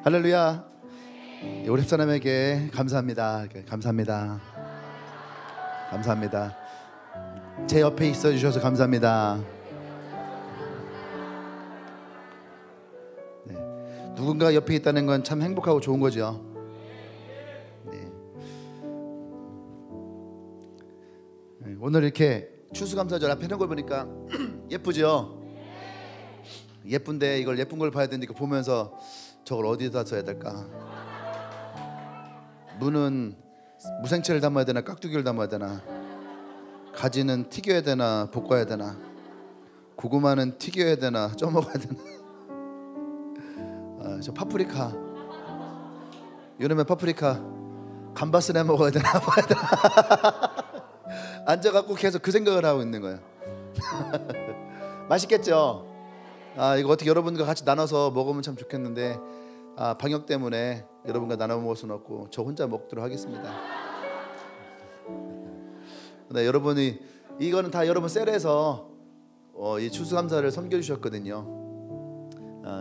할렐루야. 우리 집사람에게 감사합니다. 감사합니다. 감사합니다. 제 옆에 있어 주셔서 감사합니다. 네. 누군가 옆에 있다는 건 참 행복하고 좋은 거죠. 네. 오늘 이렇게 추수감사절 앞에 있는 걸 보니까 예쁘죠? 예쁜데 이걸 예쁜 걸 봐야 되는데 보면서 저걸 어디다 써야 될까? 무는 무생채를 담아야 되나 깍두기를 담아야 되나? 가지는 튀겨야 되나 볶아야 되나? 고구마는 튀겨야 되나 쪄 먹어야 되나? 저 파프리카 여름에 파프리카 감바스를 해 먹어야 되나 봐야 되나? 앉아갖고 계속 그 생각을 하고 있는 거예요. 맛있겠죠? 이거 어떻게 여러분과 같이 나눠서 먹으면 참 좋겠는데 방역 때문에 여러분과 나눠 먹을 수는 없고 저 혼자 먹도록 하겠습니다. 네, 여러분이 이거는 다 여러분 셀에서 이 추수감사를 섬겨주셨거든요.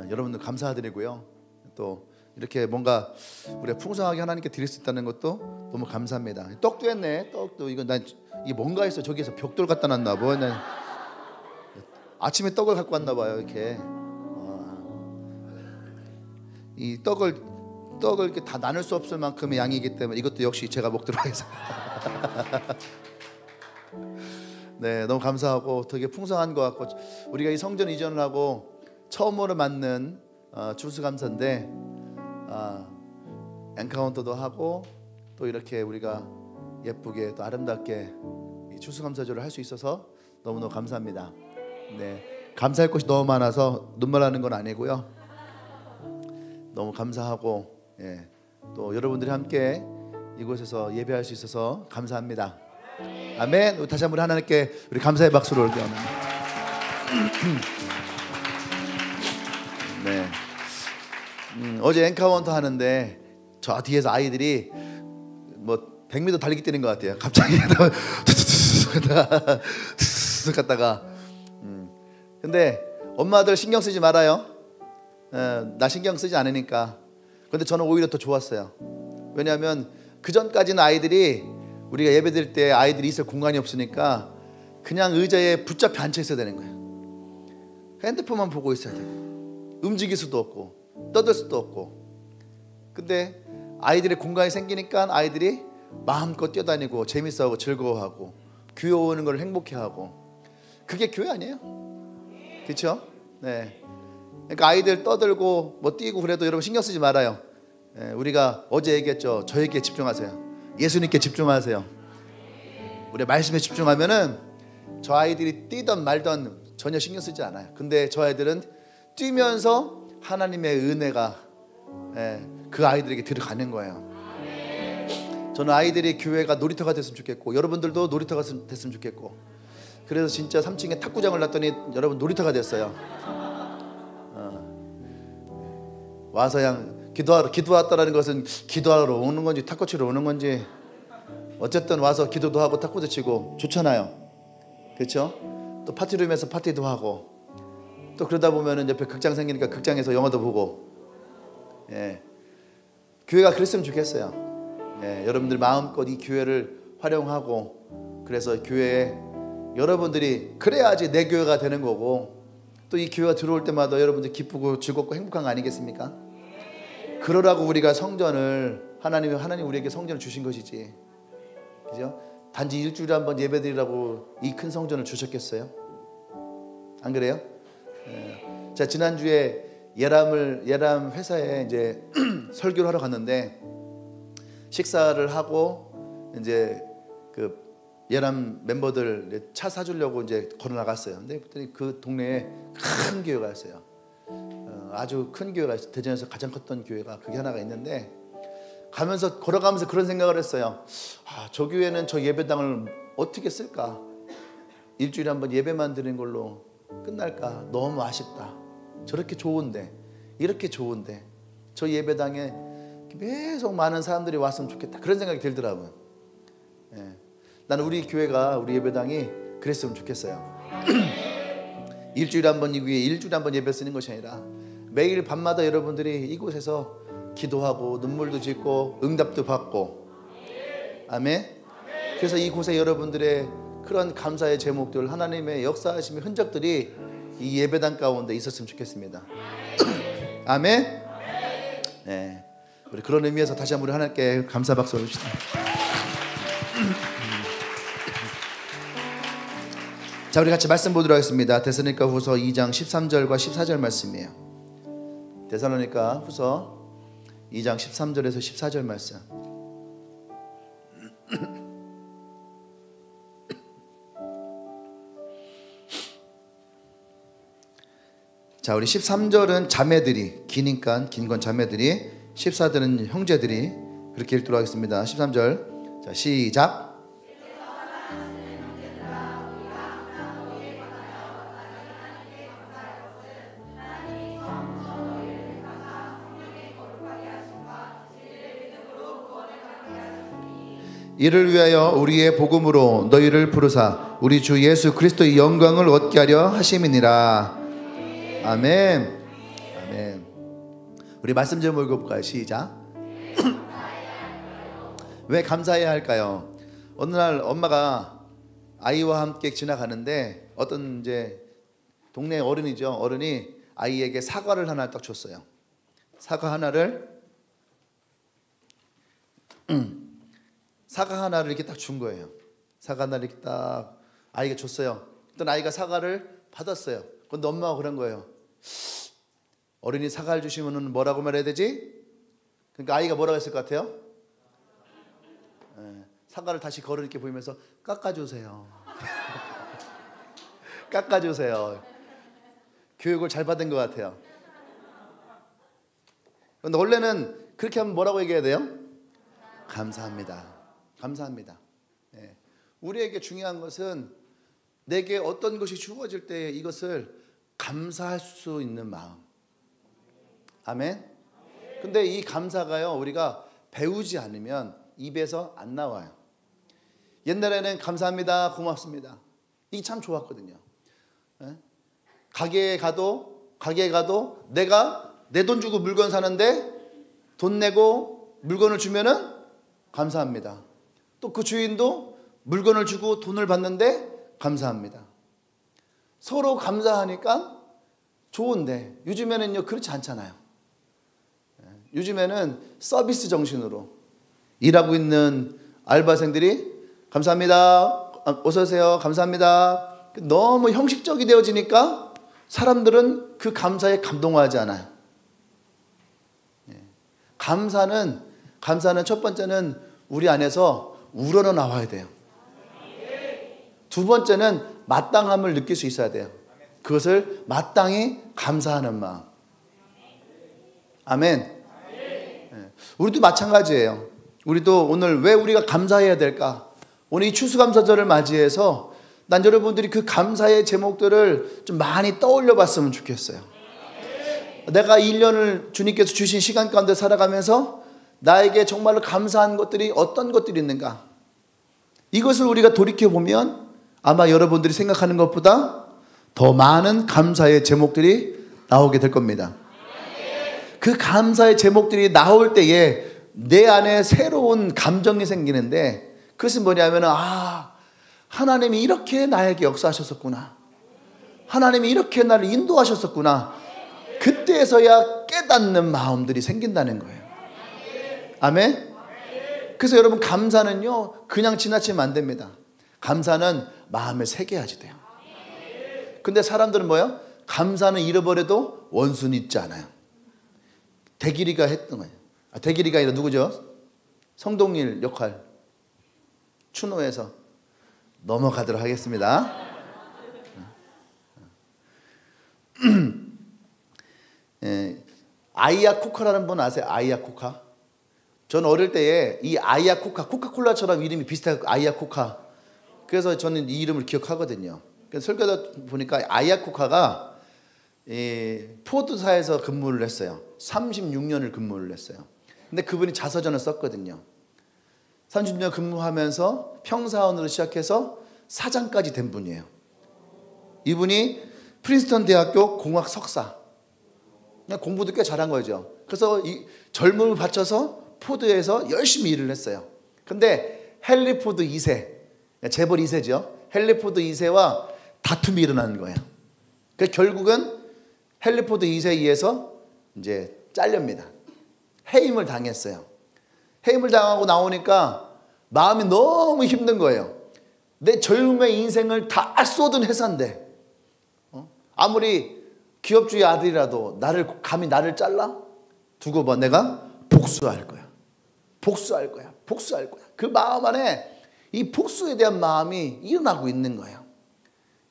여러분들 감사드리고요. 또 이렇게 뭔가 우리가 풍성하게 하나님께 드릴 수 있다는 것도 너무 감사합니다. 떡도 했네. 떡도 이거 난 이게 뭔가 했어. 저기서 벽돌 갖다 놨나 봐. 난 아침에 떡을 갖고 왔나 봐요. 이렇게 이 떡을 이렇게 다 나눌 수 없을 만큼의 양이기 때문에 이것도 역시 제가 먹도록 하겠습니다. 네, 너무 감사하고 되게 풍성한 것 같고 우리가 이 성전 이전을 하고 처음으로 맞는 추수감사인데 엔카운터도 하고 또 이렇게 우리가 예쁘게 또 아름답게 이 추수감사절을 할 수 있어서 너무너무 감사합니다. 네, 감사할 것이 너무 많아서 눈물 나는 건 아니고요. 너무 감사하고 또 여러분들이 함께 이곳에서 예배할 수 있어서 감사합니다. 아멘. 다시 한번 하나님께 우리 감사의 박수를 올려드립니다. 네. 어제 엔카운터 하는데 저 뒤에서 아이들이 뭐 100m 달리기 뛰는 것 같아요. 갑자기 갔다가 근데 엄마들 신경 쓰지 말아요. 나 신경 쓰지 않으니까. 근데 저는 오히려 더 좋았어요. 왜냐하면 그 전까지는 아이들이 우리가 예배드릴 때 아이들이 있을 공간이 없으니까 그냥 의자에 붙잡혀 앉혀 있어야 되는 거예요. 핸드폰만 보고 있어야 돼요. 움직일 수도 없고 떠들 수도 없고. 근데 아이들의 공간이 생기니까 아이들이 마음껏 뛰어다니고 재밌어하고 즐거워하고 교회 오는 걸 행복해하고. 그게 교회 아니에요? 그렇죠? 네. 그러니까 아이들 떠들고 뭐 뛰고 그래도 여러분 신경 쓰지 말아요. 우리가 어제 얘기했죠. 저에게 집중하세요. 예수님께 집중하세요. 우리 말씀에 집중하면은 저 아이들이 뛰던 말던 전혀 신경 쓰지 않아요. 근데 저 아이들은 뛰면서 하나님의 은혜가 그 아이들에게 들어가는 거예요. 저는 아이들이 교회가 놀이터가 됐으면 좋겠고 여러분들도 놀이터가 됐으면 좋겠고 그래서 진짜 3층에 탁구장을 놨더니 여러분 놀이터가 됐어요. 와서 그냥 기도 왔다라는 것은 기도하러 오는 건지 탁구 치러 오는 건지 어쨌든 와서 기도도 하고 탁구도 치고 좋잖아요. 그렇죠? 또 파티룸에서 파티도 하고 또 그러다 보면은 옆에 극장 생기니까 극장에서 영화도 보고. 교회가 그랬으면 좋겠어요. 여러분들 마음껏 이 교회를 활용하고 그래서 교회에 여러분들이 그래야지 내 교회가 되는 거고 또 이 교회가 들어올 때마다 여러분들 기쁘고 즐겁고 행복한 거 아니겠습니까? 그러라고 우리가 성전을 하나님 우리에게 성전을 주신 것이지. 그죠? 단지 일주일에 한번 예배드리라고 이 큰 성전을 주셨겠어요? 안 그래요? 자, 지난주에 예람 회사에 이제 설교를 하러 갔는데 식사를 하고 이제 그 예람 멤버들 차 사주려고 이제 걸어 나갔어요. 근데 그 동네에 큰 교회가 있어요. 아주 큰 교회가 있어요. 대전에서 가장 컸던 교회가 그게 하나가 있는데 가면서 걸어가면서 그런 생각을 했어요. 저 교회는 저 예배당을 어떻게 쓸까? 일주일에 한번 예배만 드리는 걸로 끝날까? 너무 아쉽다. 저렇게 좋은데 이렇게 좋은데 저 예배당에 계속 많은 사람들이 왔으면 좋겠다. 그런 생각이 들더라고요. 나는 우리 교회가 우리 예배당이 그랬으면 좋겠어요. 일주일에 한 번 예배 쓰는 것이 아니라 매일 밤마다 여러분들이 이곳에서 기도하고 눈물도 짓고 응답도 받고, 아멘. 그래서 이곳에 여러분들의 그런 감사의 제목들, 하나님의 역사하심의 흔적들이 이 예배당 가운데 있었으면 좋겠습니다. 아멘. 네, 우리 그런 의미에서 다시 한번 우리 하나님께 감사 박수 올립시다. 자, 우리 같이 말씀 보도록 하겠습니다. 데살로니가 후서 2장 13절과 14절 말씀이에요. 데살로니가 후서 2장 13절에서 14절 말씀. 자, 우리 13절은 자매들이, 기니까 긴 건 자매들이, 14절은 형제들이 그렇게 읽도록 하겠습니다. 13절. 자, 시작. 이를 위하여 우리의 복음으로 너희를 부르사 우리 주 예수 그리스도의 영광을 얻게 하려 하심이니라. 아멘. 아멘. 우리 말씀 좀 읽어볼까요? 시작. 왜 감사해야 할까요? 어느 날 엄마가 아이와 함께 지나가는데 어떤 이제 동네 어른이죠. 어른이 아이에게 사과를 하나 딱 줬어요. 사과 하나를 이렇게 딱 준 거예요. 사과 하나를 이렇게 딱 아이가 줬어요. 어떤 아이가 사과를 받았어요. 그런데 엄마가 그런 거예요. 어른이 사과를 주시면 뭐라고 말해야 되지? 그러니까 아이가 뭐라고 했을 것 같아요? 사과를 다시 거울 이렇게 보이면서 깎아주세요. 깎아주세요. 교육을 잘 받은 것 같아요. 그런데 원래는 그렇게 하면 뭐라고 얘기해야 돼요? 감사합니다. 감사합니다. 네. 우리에게 중요한 것은 내게 어떤 것이 주어질 때 이것을 감사할 수 있는 마음. 아멘. 근데 이 감사가요, 우리가 배우지 않으면 입에서 안 나와요. 옛날에는 감사합니다, 고맙습니다, 이게 참 좋았거든요. 네? 가게에 가도 내가 내 돈 주고 물건 사는데 돈 내고 물건을 주면은 감사합니다. 또 그 주인도 물건을 주고 돈을 받는데 감사합니다. 서로 감사하니까 좋은데 요즘에는요 그렇지 않잖아요. 요즘에는 서비스 정신으로 일하고 있는 알바생들이 감사합니다, 어서 오세요, 감사합니다, 너무 형식적이 되어지니까 사람들은 그 감사에 감동하지 않아요. 감사는 첫 번째는 우리 안에서 우러러 나와야 돼요. 두 번째는 마땅함을 느낄 수 있어야 돼요. 그것을 마땅히 감사하는 마음. 아멘. 우리도 마찬가지예요. 우리도 오늘 왜 우리가 감사해야 될까? 오늘 이 추수감사절을 맞이해서 난 여러분들이 그 감사의 제목들을 좀 많이 떠올려 봤으면 좋겠어요. 내가 1년을 주님께서 주신 시간 가운데 살아가면서 나에게 정말로 감사한 것들이 어떤 것들이 있는가? 이것을 우리가 돌이켜보면 아마 여러분들이 생각하는 것보다 더 많은 감사의 제목들이 나오게 될 겁니다. 그 감사의 제목들이 나올 때에 내 안에 새로운 감정이 생기는데, 그것은 뭐냐면 하나님이 이렇게 나에게 역사하셨었구나, 하나님이 이렇게 나를 인도하셨었구나, 그때에서야 깨닫는 마음들이 생긴다는 거예요. 아멘. 그래서 여러분, 감사는요 그냥 지나치면 안 됩니다. 감사는 마음에 새겨야지 돼요. 근데 사람들은 뭐예요? 감사는 잃어버려도 원수는 잊지 않아요. 대길이가 했던 거예요. 대길이가 아니라 누구죠? 성동일 역할, 추노에서. 넘어가도록 하겠습니다. 아이아코카라는 분 아세요? 아이아코카. 전 어릴 때에 이 아이아코카, 코카콜라처럼 이름이 비슷해요. 아이아코카. 그래서 저는 이 이름을 기억하거든요. 그래서 설교다 보니까 아이아코카가 포드사에서 근무를 했어요. 36년을 근무를 했어요. 근데 그분이 자서전을 썼거든요. 30년 근무하면서 평사원으로 시작해서 사장까지 된 분이에요. 이분이 프린스턴 대학교 공학 석사, 그냥 공부도 꽤 잘한 거죠. 그래서 이 젊음을 바쳐서 포드에서 열심히 일을 했어요. 근데 헨리 포드 2세, 재벌 2세죠. 헨리 포드 2세와 다툼이 일어나는 거예요. 그 결국은 헨리 포드 2세에 의해서 이제 잘립니다. 해임을 당했어요. 해임을 당하고 나오니까 마음이 너무 힘든 거예요. 내 젊음의 인생을 다 쏟은 회사인데 아무리 기업주의 아들이라도 감히 나를 잘라? 두고 봐. 내가 복수할 거야. 복수할 거야. 복수할 거야. 그 마음 안에 이 복수에 대한 마음이 일어나고 있는 거예요.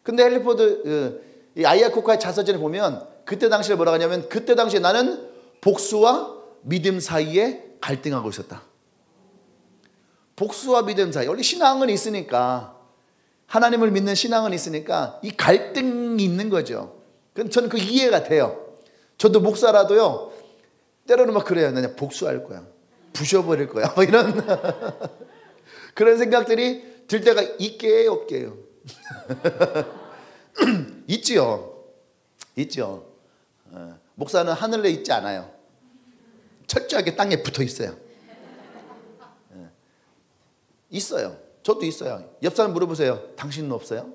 근데 헨리 포드 이 아이아코카의 자서전에 보면 그때 당시에 뭐라고 하냐면, 그때 당시에 나는 복수와 믿음 사이에 갈등하고 있었다. 복수와 믿음 사이. 원래 신앙은 있으니까, 하나님을 믿는 신앙은 있으니까 이 갈등이 있는 거죠. 저는 그 이해가 돼요. 저도 목사라도요, 때로는 막 그래요. 나 복수할 거야. 부셔버릴 거야. 뭐 이런 그런 생각들이 들 때가 있게요, 없게요? 있지요. 있죠. 목사는 하늘에 있지 않아요. 철저하게 땅에 붙어 있어요. 있어요. 저도 있어요. 옆 사람 물어보세요. 당신은 없어요?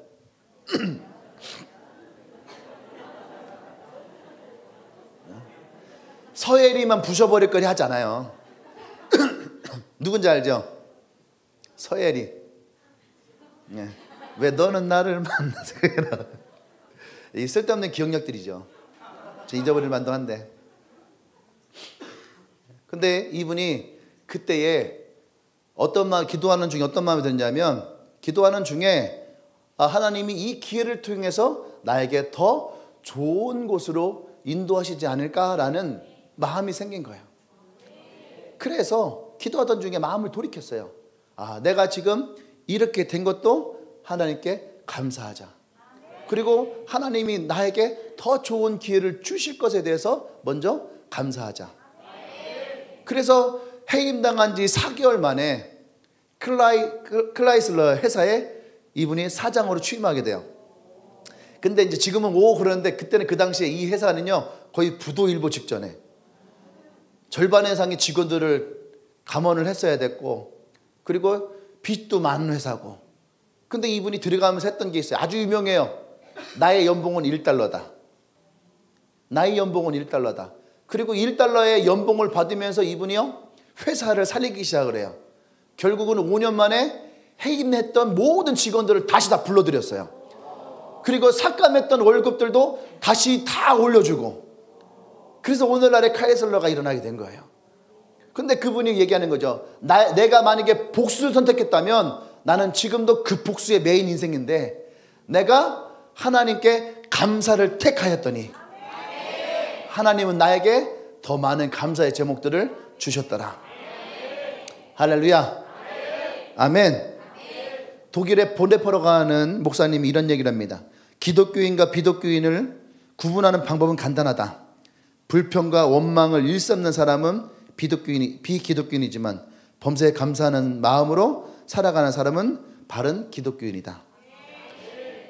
서예리만 부셔버릴 거리 하잖아요. 누군지 알죠? 서예리. 네. 왜 너는 나를 만나서 이 쓸데없는 기억력들이죠. 저 잊어버릴 만도 한데. 근데 이분이 그때에 기도하는 중에 어떤 마음이 드냐면, 기도하는 중에 하나님이 이 기회를 통해서 나에게 더 좋은 곳으로 인도하시지 않을까라는 마음이 생긴 거예요. 그래서 기도하던 중에 마음을 돌이켰어요. 내가 지금 이렇게 된 것도 하나님께 감사하자. 그리고 하나님이 나에게 더 좋은 기회를 주실 것에 대해서 먼저 감사하자. 그래서 해임당한 지 4개월 만에 클라이슬러 회사에 이분이 사장으로 취임하게 돼요. 근데 이제 지금은 그러는데 그때는 그 당시에 이 회사는요, 거의 부도일보 직전에 절반 이상의 직원들을 감원을 했어야 됐고, 그리고 빚도 많은 회사고. 근데 이분이 들어가면서 했던 게 있어요. 아주 유명해요. 나의 연봉은 $1. 나의 연봉은 $1. 그리고 $1의 연봉을 받으면서 이분이요, 회사를 살리기 시작을 해요. 결국은 5년 만에 해임했던 모든 직원들을 다시 다 불러들였어요. 그리고 삭감했던 월급들도 다시 다 올려주고. 그래서 오늘날의 카이슬러가 일어나게 된 거예요. 근데 그분이 얘기하는 거죠. 내가 만약에 복수를 선택했다면 나는 지금도 그 복수의 메인 인생인데, 내가 하나님께 감사를 택하였더니 하나님은 나에게 더 많은 감사의 제목들을 주셨더라. 할렐루야. 아멘. 독일에 보네퍼러 가는 목사님이 이런 얘기를 합니다. 기독교인과 비독교인을 구분하는 방법은 간단하다. 불평과 원망을 일삼는 사람은 비기독교인이지만 범사에 감사하는 마음으로 살아가는 사람은 바른 기독교인이다.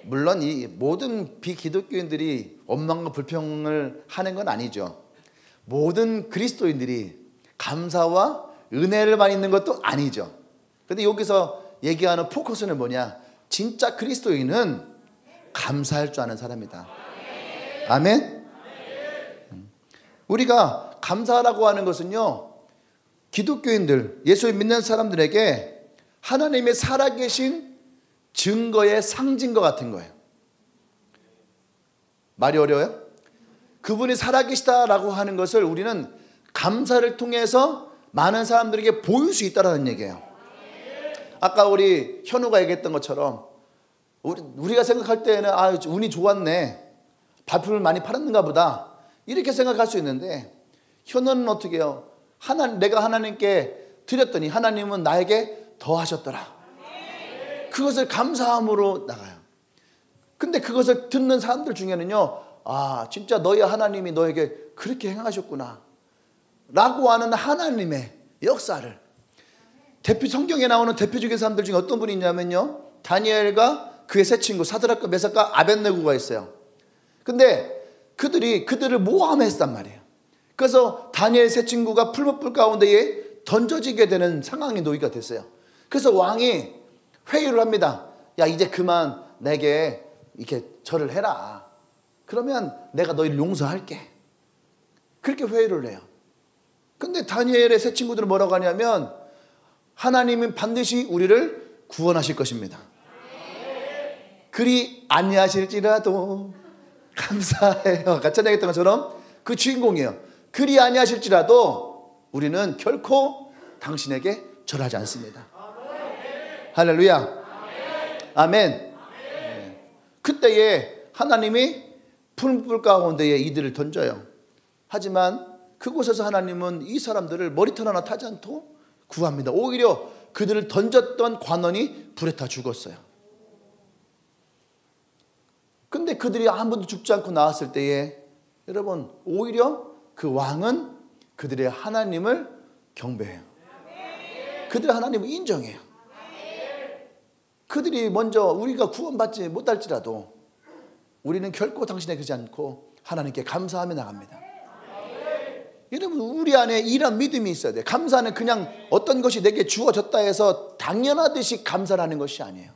물론 이 모든 비기독교인들이 원망과 불평을 하는 건 아니죠. 모든 그리스도인들이 감사와 은혜를 많이 있는 것도 아니죠. 근데 여기서 얘기하는 포커스는 뭐냐? 진짜 그리스도인은 감사할 줄 아는 사람이다. 아멘? 우리가 감사라고 하는 것은요, 기독교인들, 예수를 믿는 사람들에게 하나님의 살아계신 증거의 상징과 같은 거예요. 말이 어려워요? 그분이 살아계시다라고 하는 것을 우리는 감사를 통해서 많은 사람들에게 보일 수 있다는 얘기예요. 아까 우리 현우가 얘기했던 것처럼 우리가 생각할 때에는 운이 좋았네, 발품을 많이 팔았는가 보다, 이렇게 생각할 수 있는데, 현우는 어떻게 해요? 내가 하나님께 드렸더니 하나님은 나에게 더 하셨더라. 그것을 감사함으로 나가요. 근데 그것을 듣는 사람들 중에는요, 진짜 너희 하나님이 너에게 그렇게 행하셨구나 라고 하는 하나님의 역사를, 성경에 나오는 대표적인 사람들 중에 어떤 분이 있냐면요, 다니엘과 그의 세 친구 사드락과 메삭과 아벳네고가 있어요. 근데 그들을 모함했단 말이에요. 그래서 다니엘 세 친구가 풀무불 가운데에 던져지게 되는 상황이 놓이게 됐어요. 그래서 왕이 회의를 합니다. 야, 이제 그만 내게 이렇게 절을 해라. 그러면 내가 너희를 용서할게. 그렇게 회의를 해요. 근데 다니엘의 세 친구들은 뭐라고 하냐면 하나님은 반드시 우리를 구원하실 것입니다. 그리 아니하실지라도 감사해요. 같이 얘기했던 것처럼 그 주인공이에요. 그리 아니하실지라도 우리는 결코 당신에게 절하지 않습니다. 할렐루야. 아멘. 그때에 하나님이 풀무불 가운데에 이들을 던져요. 하지만 그곳에서 하나님은 이 사람들을 머리털 하나 타지 않고 구합니다. 오히려 그들을 던졌던 관원이 불에 타 죽었어요. 근데 그들이 한 번도 죽지 않고 나왔을 때에 여러분, 오히려 그 왕은 그들의 하나님을 경배해요. 그들의 하나님을 인정해요. 그들이 먼저 우리가 구원받지 못할지라도 우리는 결코 당신에 그러지 않고 하나님께 감사하며 나갑니다. 여러분, 우리 안에 이런 믿음이 있어야 돼요. 감사는 그냥 어떤 것이 내게 주어졌다 해서 당연하듯이 감사를 하는 것이 아니에요.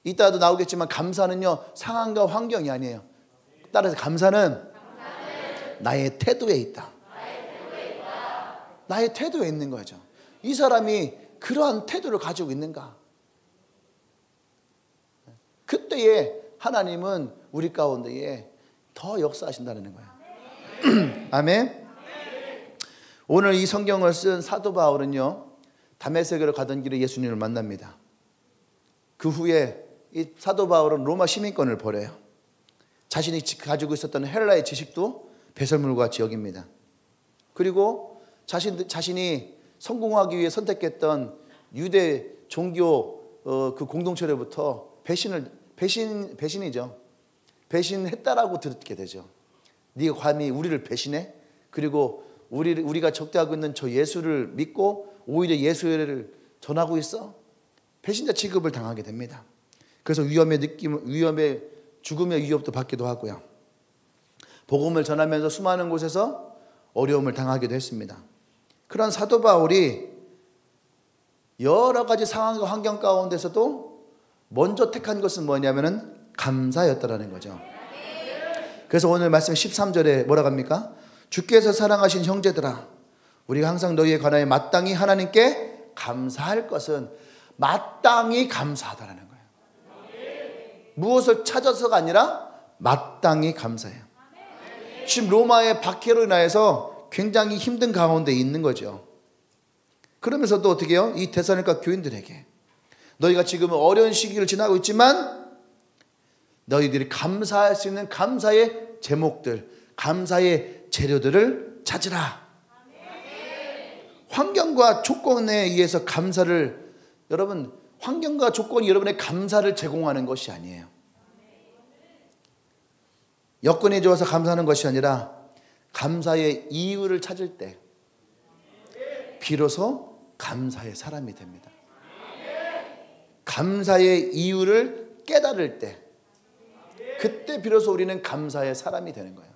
이따도 나오겠지만 감사는요, 상황과 환경이 아니에요. 따라서 감사는 나의 태도에 있다. 나의 태도에 있는 거죠. 이 사람이 그러한 태도를 가지고 있는가? 그때에 하나님은 우리 가운데에 더 역사하신다는 거예요. 아멘. 오늘 이 성경을 쓴 사도 바울은요, 다메섹으로 가던 길에 예수님을 만납니다. 그 후에 이 사도 바울은 로마 시민권을 버려요. 자신이 가지고 있었던 헬라의 지식도 배설물과 같이 여깁니다. 그리고 자신이 성공하기 위해 선택했던 유대 종교 그 공동체로부터 배신이죠. 배신했다라고 듣게 되죠. 네가 감히 우리를 배신해? 그리고 우리가 적대하고 있는 저 예수를 믿고 오히려 예수를 전하고 있어? 배신자 취급을 당하게 됩니다. 그래서 위험의 죽음의 위협도 받기도 하고요. 복음을 전하면서 수많은 곳에서 어려움을 당하기도 했습니다. 그런 사도 바울이 여러 가지 상황과 환경 가운데서도 먼저 택한 것은 뭐냐면은 감사였다라는 거죠. 그래서 오늘 말씀 13절에 뭐라고 합니까? 주께서 사랑하신 형제들아, 우리가 항상 너희에 관하여 마땅히 하나님께 감사할 것은 마땅히 감사하다라는 거예요. 무엇을 찾아서가 아니라 마땅히 감사해요. 지금 로마의 박해로 인하여서 굉장히 힘든 가운데 있는 거죠. 그러면서도 어떻게 해요? 이 데살로니가 교인들에게 너희가 지금 어려운 시기를 지나고 있지만 너희들이 감사할 수 있는 감사의 제목들, 감사의 재료들을 찾으라. 환경과 조건에 의해서 감사를, 여러분, 환경과 조건이 여러분의 감사를 제공하는 것이 아니에요. 여건이 좋아서 감사하는 것이 아니라 감사의 이유를 찾을 때 비로소 감사의 사람이 됩니다. 감사의 이유를 깨달을 때 그때 비로소 우리는 감사의 사람이 되는 거예요.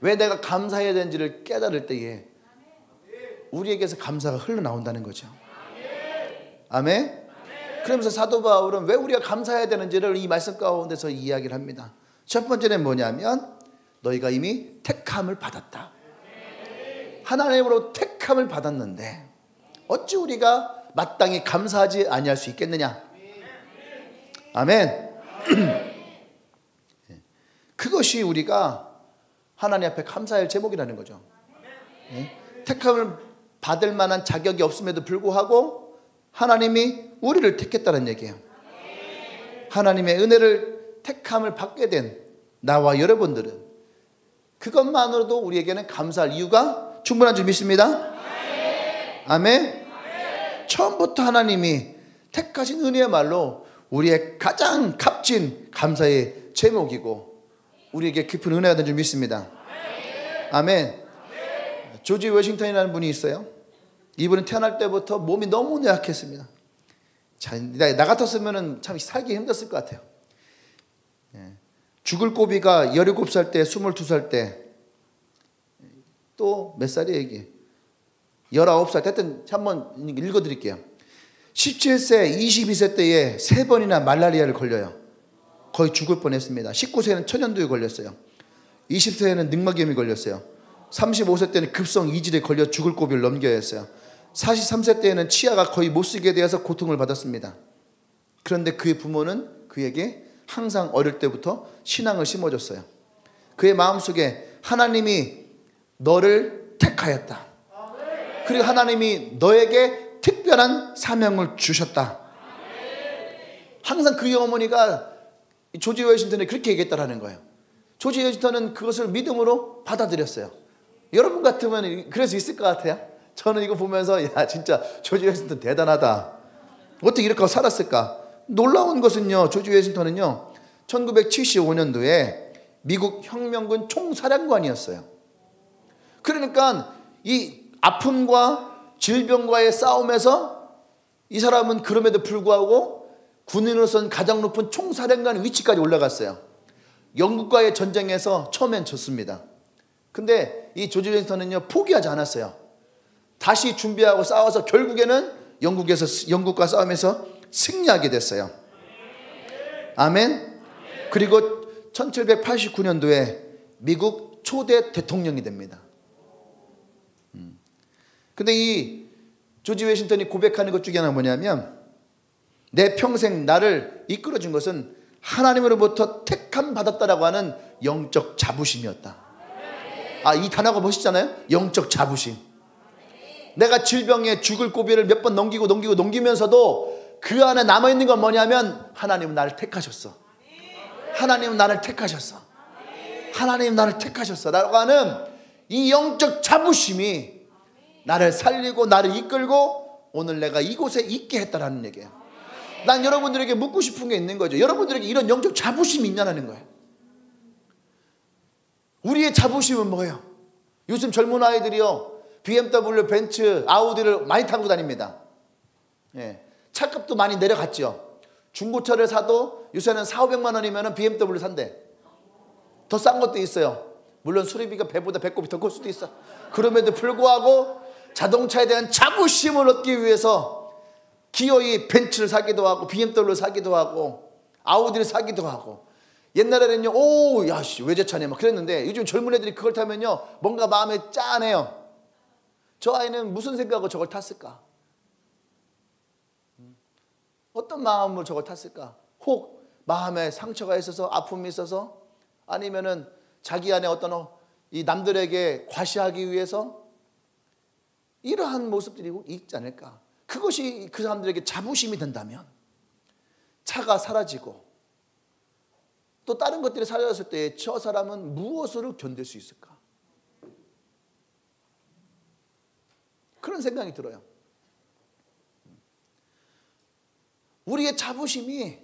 왜 내가 감사해야 되는지를 깨달을 때에 우리에게서 감사가 흘러나온다는 거죠. 아멘. 그러면서 사도 바울은 왜 우리가 감사해야 되는지를 이 말씀 가운데서 이야기를 합니다. 첫 번째는 뭐냐면 너희가 이미 택함을 받았다. 하나님으로 택함을 받았는데 어찌 우리가 마땅히 감사하지 아니할 수 있겠느냐. 아멘. 그것이 우리가 하나님 앞에 감사할 제목이라는 거죠. 택함을 받을 만한 자격이 없음에도 불구하고 하나님이 우리를 택했다는 얘기예요. 하나님의 은혜를 택함을 받게 된 나와 여러분들은 그것만으로도 우리에게는 감사할 이유가 충분한 줄 믿습니다. 아멘. 처음부터 하나님이 택하신 은혜야말로 우리의 가장 값진 감사의 제목이고 우리에게 깊은 은혜가 된 줄 믿습니다. 아멘. 조지 워싱턴이라는 분이 있어요. 이분은 태어날 때부터 몸이 너무 약했습니다. 나 같았으면 참 살기 힘들었을 것 같아요. 죽을 고비가 17살 때, 22살 때, 또 몇 살이에요 이게? 19살. 하여튼 한번 읽어드릴게요. 17세, 22세 때에 3번이나 말라리아를 걸려요. 거의 죽을 뻔했습니다. 19세는 천연두에 걸렸어요. 20세에는 늑막염이 걸렸어요. 35세 때는 급성 이질에 걸려 죽을 고비를 넘겨야 했어요. 43세 때에는 치아가 거의 못쓰게 되어서 고통을 받았습니다. 그런데 그의 부모는 그에게 항상 어릴 때부터 신앙을 심어줬어요. 그의 마음속에 하나님이 너를 택하였다. 그리고 하나님이 너에게 특별한 사명을 주셨다. 항상 그의 어머니가 조지 워싱턴에 그렇게 얘기했다라는 거예요. 조지 워싱턴은 그것을 믿음으로 받아들였어요. 여러분 같으면 그럴 수 있을 것 같아요. 저는 이거 보면서 야 진짜 조지 워싱턴 대단하다. 어떻게 이렇게 하고 살았을까? 놀라운 것은요, 조지 워싱턴은요 1975년도에 미국 혁명군 총사령관이었어요. 그러니까 이 아픔과 질병과의 싸움에서 이 사람은 그럼에도 불구하고 군인으로서는 가장 높은 총사령관 위치까지 올라갔어요. 영국과의 전쟁에서 처음엔 졌습니다. 근데 이 조지 워싱턴은요 포기하지 않았어요. 다시 준비하고 싸워서 결국에는 영국과 싸우면서 승리하게 됐어요. 아멘. 그리고 1789년도에 미국 초대 대통령이 됩니다. 근데 이 조지 워싱턴이 고백하는 것 중에 하나가 뭐냐면, 내 평생 나를 이끌어준 것은 하나님으로부터 택함 받았다라고 하는 영적 자부심이었다. 아, 이 단어가 멋있잖아요. 영적 자부심. 내가 질병에 죽을 고비를 몇 번 넘기면서도 그 안에 남아있는 건 뭐냐면 하나님은 나를 택하셨어. 하나님은 나를 택하셨어. 하나님은 나를 택하셨어 라고 하는 이 영적 자부심이 나를 살리고 나를 이끌고 오늘 내가 이곳에 있게 했다라는 얘기예요. 난 여러분들에게 묻고 싶은 게 있는 거죠. 여러분들에게 이런 영적 자부심이 있냐는 거예요. 우리의 자부심은 뭐예요? 요즘 젊은 아이들이요 BMW, 벤츠, 아우디를 많이 타고 다닙니다. 예. 차값도 많이 내려갔죠. 중고차를 사도 요새는 400~500만 원이면 BMW 산대. 더 싼 것도 있어요. 물론 수리비가 배보다 배꼽이 더 클 수도 있어. 그럼에도 불구하고 자동차에 대한 자부심을 얻기 위해서 기어이 벤츠를 사기도 하고 BMW를 사기도 하고 아우디를 사기도 하고. 옛날에는요 오 야씨 외제차네 막 그랬는데 요즘 젊은 애들이 그걸 타면요 뭔가 마음에 짠해요. 저 아이는 무슨 생각으로 저걸 탔을까? 어떤 마음으로 저걸 탔을까? 혹 마음에 상처가 있어서 아픔이 있어서, 아니면은 자기 안에 어떤 이 남들에게 과시하기 위해서 이러한 모습들이 있지 않을까? 그것이 그 사람들에게 자부심이 된다면 차가 사라지고 또 다른 것들이 사라졌을 때 저 사람은 무엇으로 견딜 수 있을까? 그런 생각이 들어요. 우리의 자부심이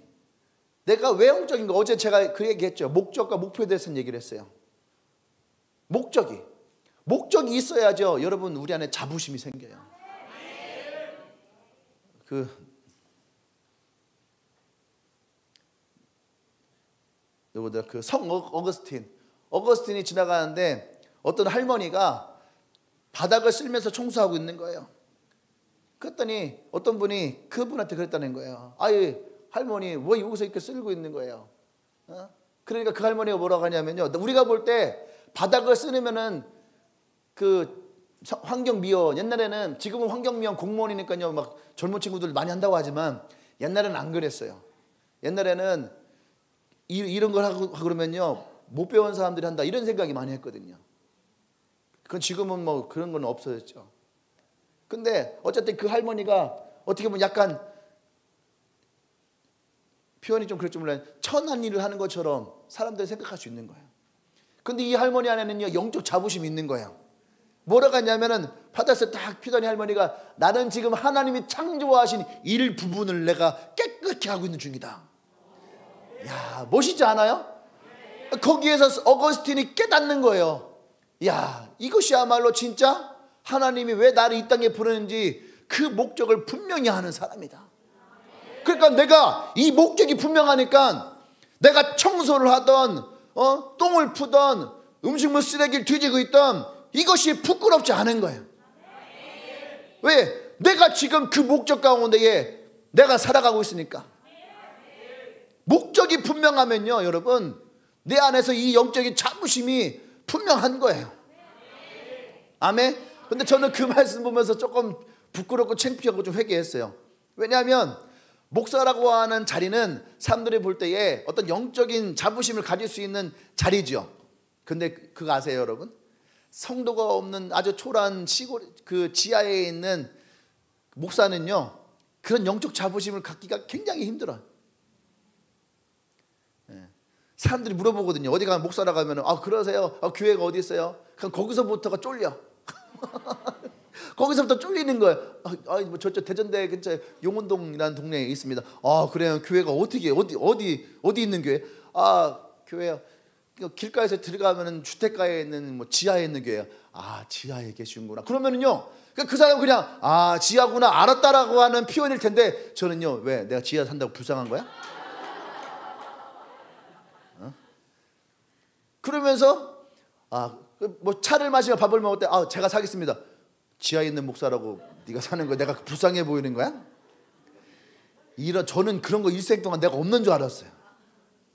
내가 외형적인 거, 어제 제가 그 얘기했죠. 목적과 목표에 대해서는 얘기를 했어요. 목적이 있어야죠. 여러분 우리 안에 자부심이 생겨요. 그 성 어거스틴이 지나가는데 어떤 할머니가 바닥을 쓸면서 청소하고 있는 거예요. 그랬더니 어떤 분이 그분한테 그랬다는 거예요. 아이 할머니 왜 여기서 이렇게 쓸고 있는 거예요? 그러니까 그 할머니가 뭐라고 하냐면요, 우리가 볼 때 바닥을 쓰면은 그 환경미화, 옛날에는, 지금은 환경미화 공무원이니까요 막 젊은 친구들 많이 한다고 하지만 옛날에는 안 그랬어요. 옛날에는 이런 걸 하고 그러면요 못 배운 사람들이 한다 이런 생각이 많이 했거든요. 그건 지금은 뭐 그런 건 없어졌죠. 근데 어쨌든 그 할머니가 어떻게 보면 약간 표현이 좀 그럴지 몰라요. 천한 일을 하는 것처럼 사람들이 생각할 수 있는 거예요. 근데 이 할머니 안에는요 영적 자부심이 있는 거예요. 뭐라고 하냐면은 바닥에서 딱 피더니 할머니가 나는 지금 하나님이 창조하신 일 부분을 내가 깨끗이 하고 있는 중이다. 야, 멋있지 않아요? 거기에서 어거스틴이 깨닫는 거예요. 야, 이것이야말로 진짜 하나님이 왜 나를 이 땅에 부르는지 그 목적을 분명히 하는 사람이다. 그러니까 내가 이 목적이 분명하니까 내가 청소를 하던 똥을 푸던 음식물 쓰레기를 뒤지고 있던 이것이 부끄럽지 않은 거예요. 왜? 내가 지금 그 목적 가운데에 내가 살아가고 있으니까. 목적이 분명하면요, 여러분, 내 안에서 이 영적인 자부심이 분명한 거예요. 아멘. 근데 저는 그 말씀 보면서 조금 부끄럽고 창피하고 좀 회개했어요. 왜냐하면 목사라고 하는 자리는 사람들이 볼 때에 어떤 영적인 자부심을 가질 수 있는 자리죠. 근데 그거 아세요, 여러분? 성도가 없는 아주 초라한 시골 그 지하에 있는 목사는요, 그런 영적 자부심을 갖기가 굉장히 힘들어요. 사람들이 물어보거든요. 어디 가면 목사라고 하면 그러세요? 교회가 어디 있어요? 그럼 거기서부터가 쫄려. 거기서부터 쫄리는 거예요. 뭐 저쪽 대전대 근처에 용운동이라는 동네에 있습니다. 그래요. 교회가 어디 있는 교회? 교회요. 길가에서 들어가면은 주택가에 있는 뭐 지하에 있는 교회요. 지하에 계시는구나. 그러면은요, 그 사람 그냥 지하구나 알았다라고 하는 표현일 텐데, 저는요, 왜 내가 지하 산다고 불쌍한 거야? 그러면서 뭐 차를 마시며 밥을 먹을 때 제가 사겠습니다. 지하에 있는 목사라고 네가 사는 거 내가 불쌍해 보이는 거야? 저는 그런 거 일생 동안 내가 없는 줄 알았어요.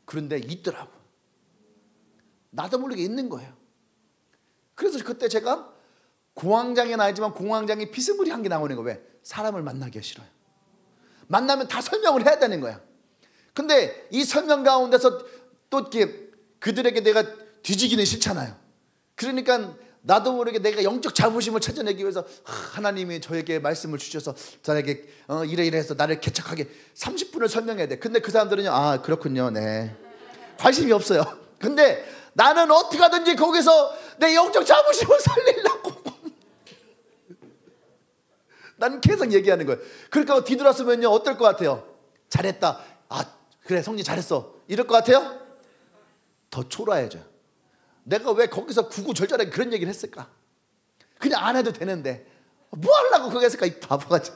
그런데 있더라고. 나도 모르게 있는 거예요. 그래서 그때 제가 공황장애는 아니지만 공황장애 비스무리한 게 나오는 거예요. 왜? 사람을 만나기가 싫어요. 만나면 다 설명을 해야 되는 거야. 근데 이 설명 가운데서 또 이렇게 그들에게 내가 뒤지기는 싫잖아요. 그러니까 나도 모르게 내가 영적 자부심을 찾아내기 위해서 하나님이 저에게 말씀을 주셔서 저에게 이래서 나를 개척하게 30분을 설명해야 돼. 근데 그 사람들은요, 그렇군요, 네, 관심이 없어요. 근데 나는 어떻게 하든지 거기서 내 영적 자부심을 살리려고 나는 계속 얘기하는 거예요. 그러니까 뒤돌았으면요, 어떨 것 같아요? 잘했다, 그래 성진 잘했어, 이럴 것 같아요? 더 초라해져요. 내가 왜 거기서 구구절절하게 그런 얘기를 했을까? 그냥 안 해도 되는데 뭐 하려고 그거 했을까, 이 바보같이.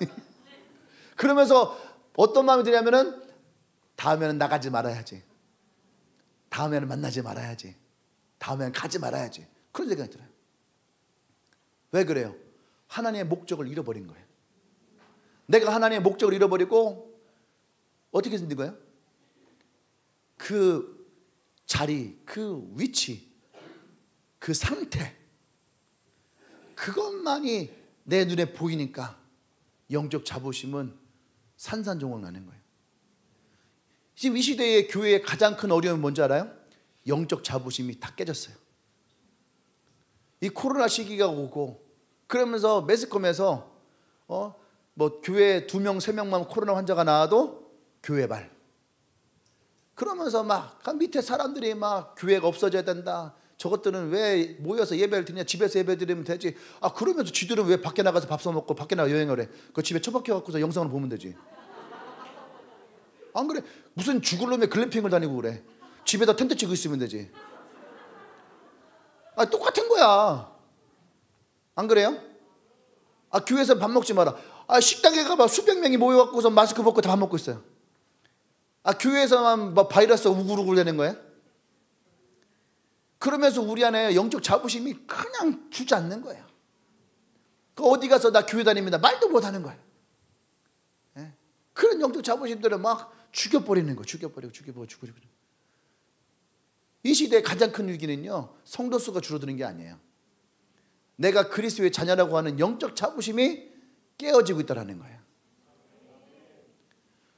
그러면서 어떤 마음이 드냐면은 다음에는 나가지 말아야지, 다음에는 만나지 말아야지, 다음에는 가지 말아야지, 그런 생각이 들어요. 왜 그래요? 하나님의 목적을 잃어버린 거예요. 내가 하나님의 목적을 잃어버리고 어떻게 된 거예요? 그 자리, 그 위치, 그 상태, 그것만이 내 눈에 보이니까 영적 자부심은 산산조각 나는 거예요. 지금 이 시대의 교회의 가장 큰 어려움이 뭔지 알아요? 영적 자부심이 다 깨졌어요. 이 코로나 시기가 오고 그러면서 매스컴에서 뭐 교회 2명 3명만 코로나 환자가 나와도 교회발, 그러면서 막 밑에 사람들이 막 교회가 없어져야 된다, 저것들은 왜 모여서 예배를 드리냐, 집에서 예배 드리면 되지. 그러면서 쥐들은 왜 밖에 나가서 밥 사먹고 밖에 나가 여행을 해? 그 집에 처박혀갖고서 영상을 보면 되지. 안 그래? 무슨 죽을 놈의 글램핑을 다니고 그래. 집에다 텐트 치고 있으면 되지. 똑같은 거야. 안 그래요? 교회에서 밥 먹지 마라. 식당에 가봐 수백 명이 모여갖고서 마스크 벗고 다 밥 먹고 있어요. 교회에서만 뭐 바이러스 우글우글 되는 거예요? 그러면서 우리 안에 영적 자부심이 그냥 주저앉는 거예요. 어디 가서 나 교회 다닙니다 말도 못하는 거예요. 그런 영적 자부심들을 막 죽여버리는 거예요. 죽여버리고. 이 시대의 가장 큰 위기는요, 성도 수가 줄어드는 게 아니에요. 내가 그리스도의 자녀라고 하는 영적 자부심이 깨어지고 있다는 거예요.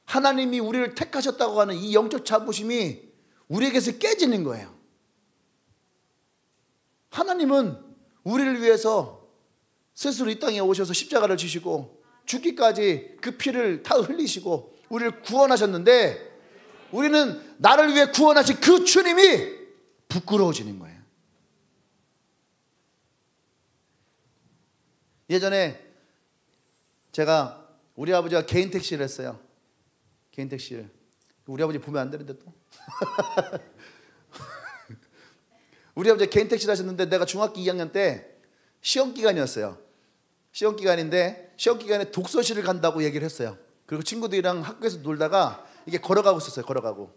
하나님이 우리를 택하셨다고 하는 이 영적 자부심이 우리에게서 깨지는 거예요. 하나님은 우리를 위해서 스스로 이 땅에 오셔서 십자가를 지시고 죽기까지 그 피를 다 흘리시고 우리를 구원하셨는데, 우리는 나를 위해 구원하신 그 주님이 부끄러워지는 거예요. 예전에 제가 우리 아버지가 개인 택시를 했어요. 개인 택시를. 우리 아버지 보면 안 되는데 또. 우리 아버지 개인 택시를 하셨는데 내가 중학교 2학년 때 시험 기간이었어요. 시험 기간인데 시험 기간에 독서실을 간다고 얘기를 했어요. 그리고 친구들이랑 학교에서 놀다가 이게 걸어가고 있었어요. 걸어가고.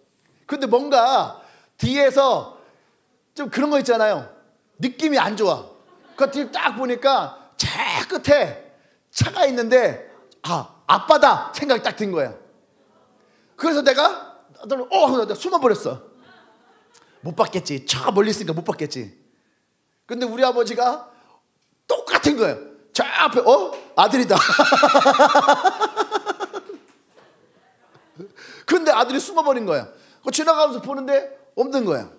그런데 뭔가 뒤에서 좀 그런 거 있잖아요. 느낌이 안 좋아. 그 뒤를 딱 보니까 저 끝에 차가 있는데 아빠다 생각이 딱 든 거야. 그래서 내가 숨어버렸어. 못 봤겠지. 차가 멀리 있으니까 못 봤겠지. 근데 우리 아버지가 똑같은 거예요. 저 앞에 아들이다. 근데 아들이 숨어버린 거야. 지나가면서 보는데 없는 거야.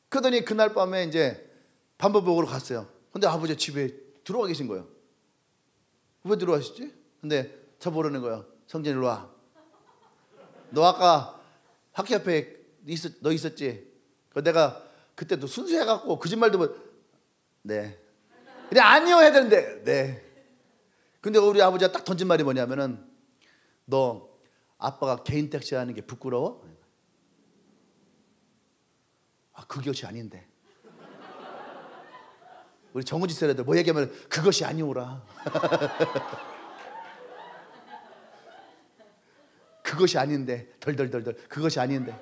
그러더니 그날 밤에 이제 밥 먹으러 갔어요. 근데 아버지 집에 들어와 계신 거예요. 왜 들어와시지? 근데 저 모르는 거예요. 성진 일로 와. 너 아까 학교 앞에 너 있었지? 내가 그때도 순수해갖고 거짓말도 네. 그냥 아니요 해야 되는데 네. 근데 우리 아버지가 딱 던진 말이 뭐냐면은 너 아빠가 개인 택시 하는 게 부끄러워? 그것이 아닌데. 우리 정우지 세대들 뭐 얘기하면 그것이 아니오라. 그것이 아닌데 덜덜덜덜 그것이 아닌데.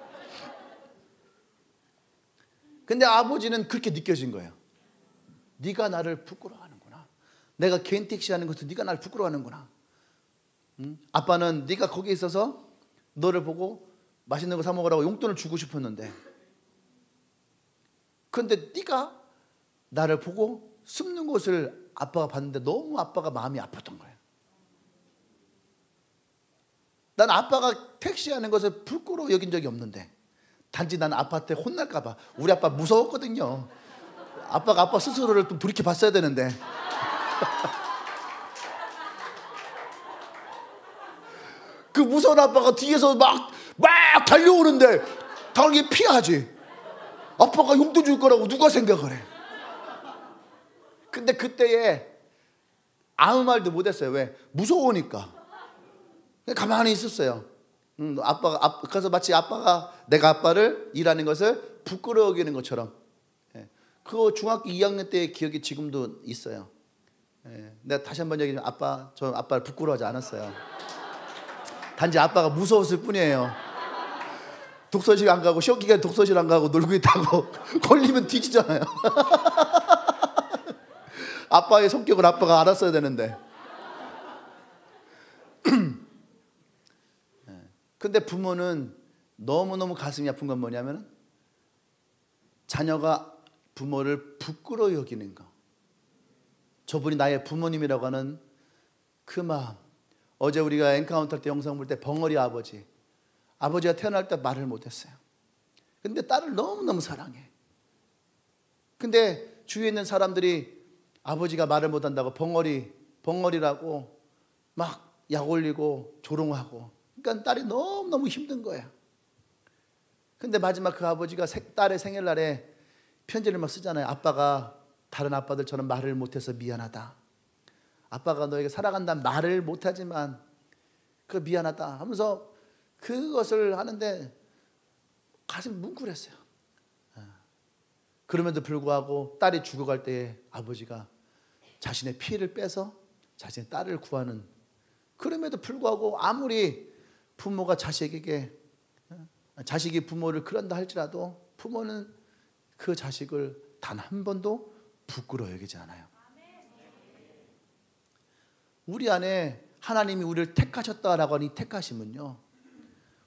근데 아버지는 그렇게 느껴진 거예요. 네가 나를 부끄러워하는구나. 내가 개인 택시 하는 것도 네가 나를 부끄러워하는구나. 아빠는 네가 거기 있어서 너를 보고 맛있는 거 사 먹으라고 용돈을 주고 싶었는데 근데 네가 나를 보고 숨는 것을 아빠가 봤는데 너무 아빠가 마음이 아팠던 거예요. 난 아빠가 택시하는 것을 부끄러워 여긴 적이 없는데 단지 난 아빠한테 혼날까 봐. 우리 아빠 무서웠거든요. 아빠가 아빠 스스로를 좀 돌이켜 봤어야 되는데 그 무서운 아빠가 뒤에서 막 달려오는데 당연히 피하지. 아빠가 용돈 줄 거라고 누가 생각을 해. 근데 그때에 아무 말도 못했어요. 왜? 무서우니까. 가만히 있었어요. 그래서 마치 내가 아빠를 일하는 것을 부끄러워 여기는 것처럼. 그거 중학교 2학년 때의 기억이 지금도 있어요. 내가 다시 한번 얘기하면 저 아빠를 부끄러워하지 않았어요. 단지 아빠가 무서웠을 뿐이에요. 독서실 안 가고 시험 기간에 독서실 안 가고 놀고 있다고 걸리면 뒤지잖아요. 아빠의 성격을 아빠가 알았어야 되는데. 근데 부모는 너무너무 가슴이 아픈 건 뭐냐면 자녀가 부모를 부끄러워 여기는 거. 저분이 나의 부모님이라고 하는 그 마음. 어제 우리가 엔카운터 할 때 영상 볼 때 벙어리 아버지가 태어날 때 말을 못했어요. 근데 딸을 너무너무 사랑해. 근데 주위에 있는 사람들이 아버지가 말을 못한다고 벙어리라고 막 약 올리고 조롱하고. 그러니까 딸이 너무너무 힘든 거야. 근데 마지막 그 아버지가 딸의 생일날에 편지를 막 쓰잖아요. 아빠가 다른 아빠들처럼 말을 못해서 미안하다. 아빠가 너에게 살아간다는 말을 못하지만 그 미안하다 하면서 그것을 하는데 가슴이 뭉클했어요. 그럼에도 불구하고 딸이 죽어갈 때에 아버지가 자신의 피를 빼서 자신의 딸을 구하는. 그럼에도 불구하고 아무리 부모가 자식이 부모를 그런다 할지라도 부모는 그 자식을 단 한 번도 부끄러워 여기지 않아요. 우리 안에 하나님이 우리를 택하셨다라고 하는 이 택하심은요,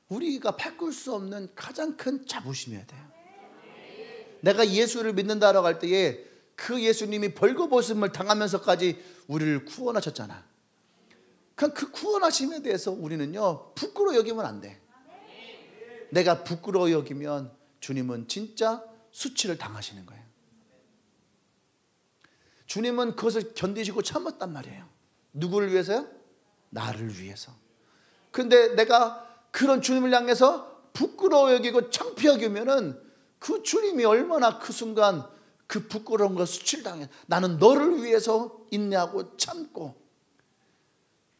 우리가 바꿀 수 없는 가장 큰 자부심이어야 돼요. 내가 예수를 믿는다라고 할 때에 그 예수님이 벌거벗음을 당하면서까지 우리를 구원하셨잖아. 그 구원하심에 대해서 우리는요 부끄러워 여기면 안 돼. 내가 부끄러워 여기면 주님은 진짜 수치를 당하시는 거예요. 주님은 그것을 견디시고 참았단 말이에요. 누구를 위해서요? 나를 위해서. 근데 내가 그런 주님을 향해서 부끄러워 여기고 창피하게 여기면은 그 주님이 얼마나 그 순간 그 부끄러움과 수치를 당해. 나는 너를 위해서 인내하고 참고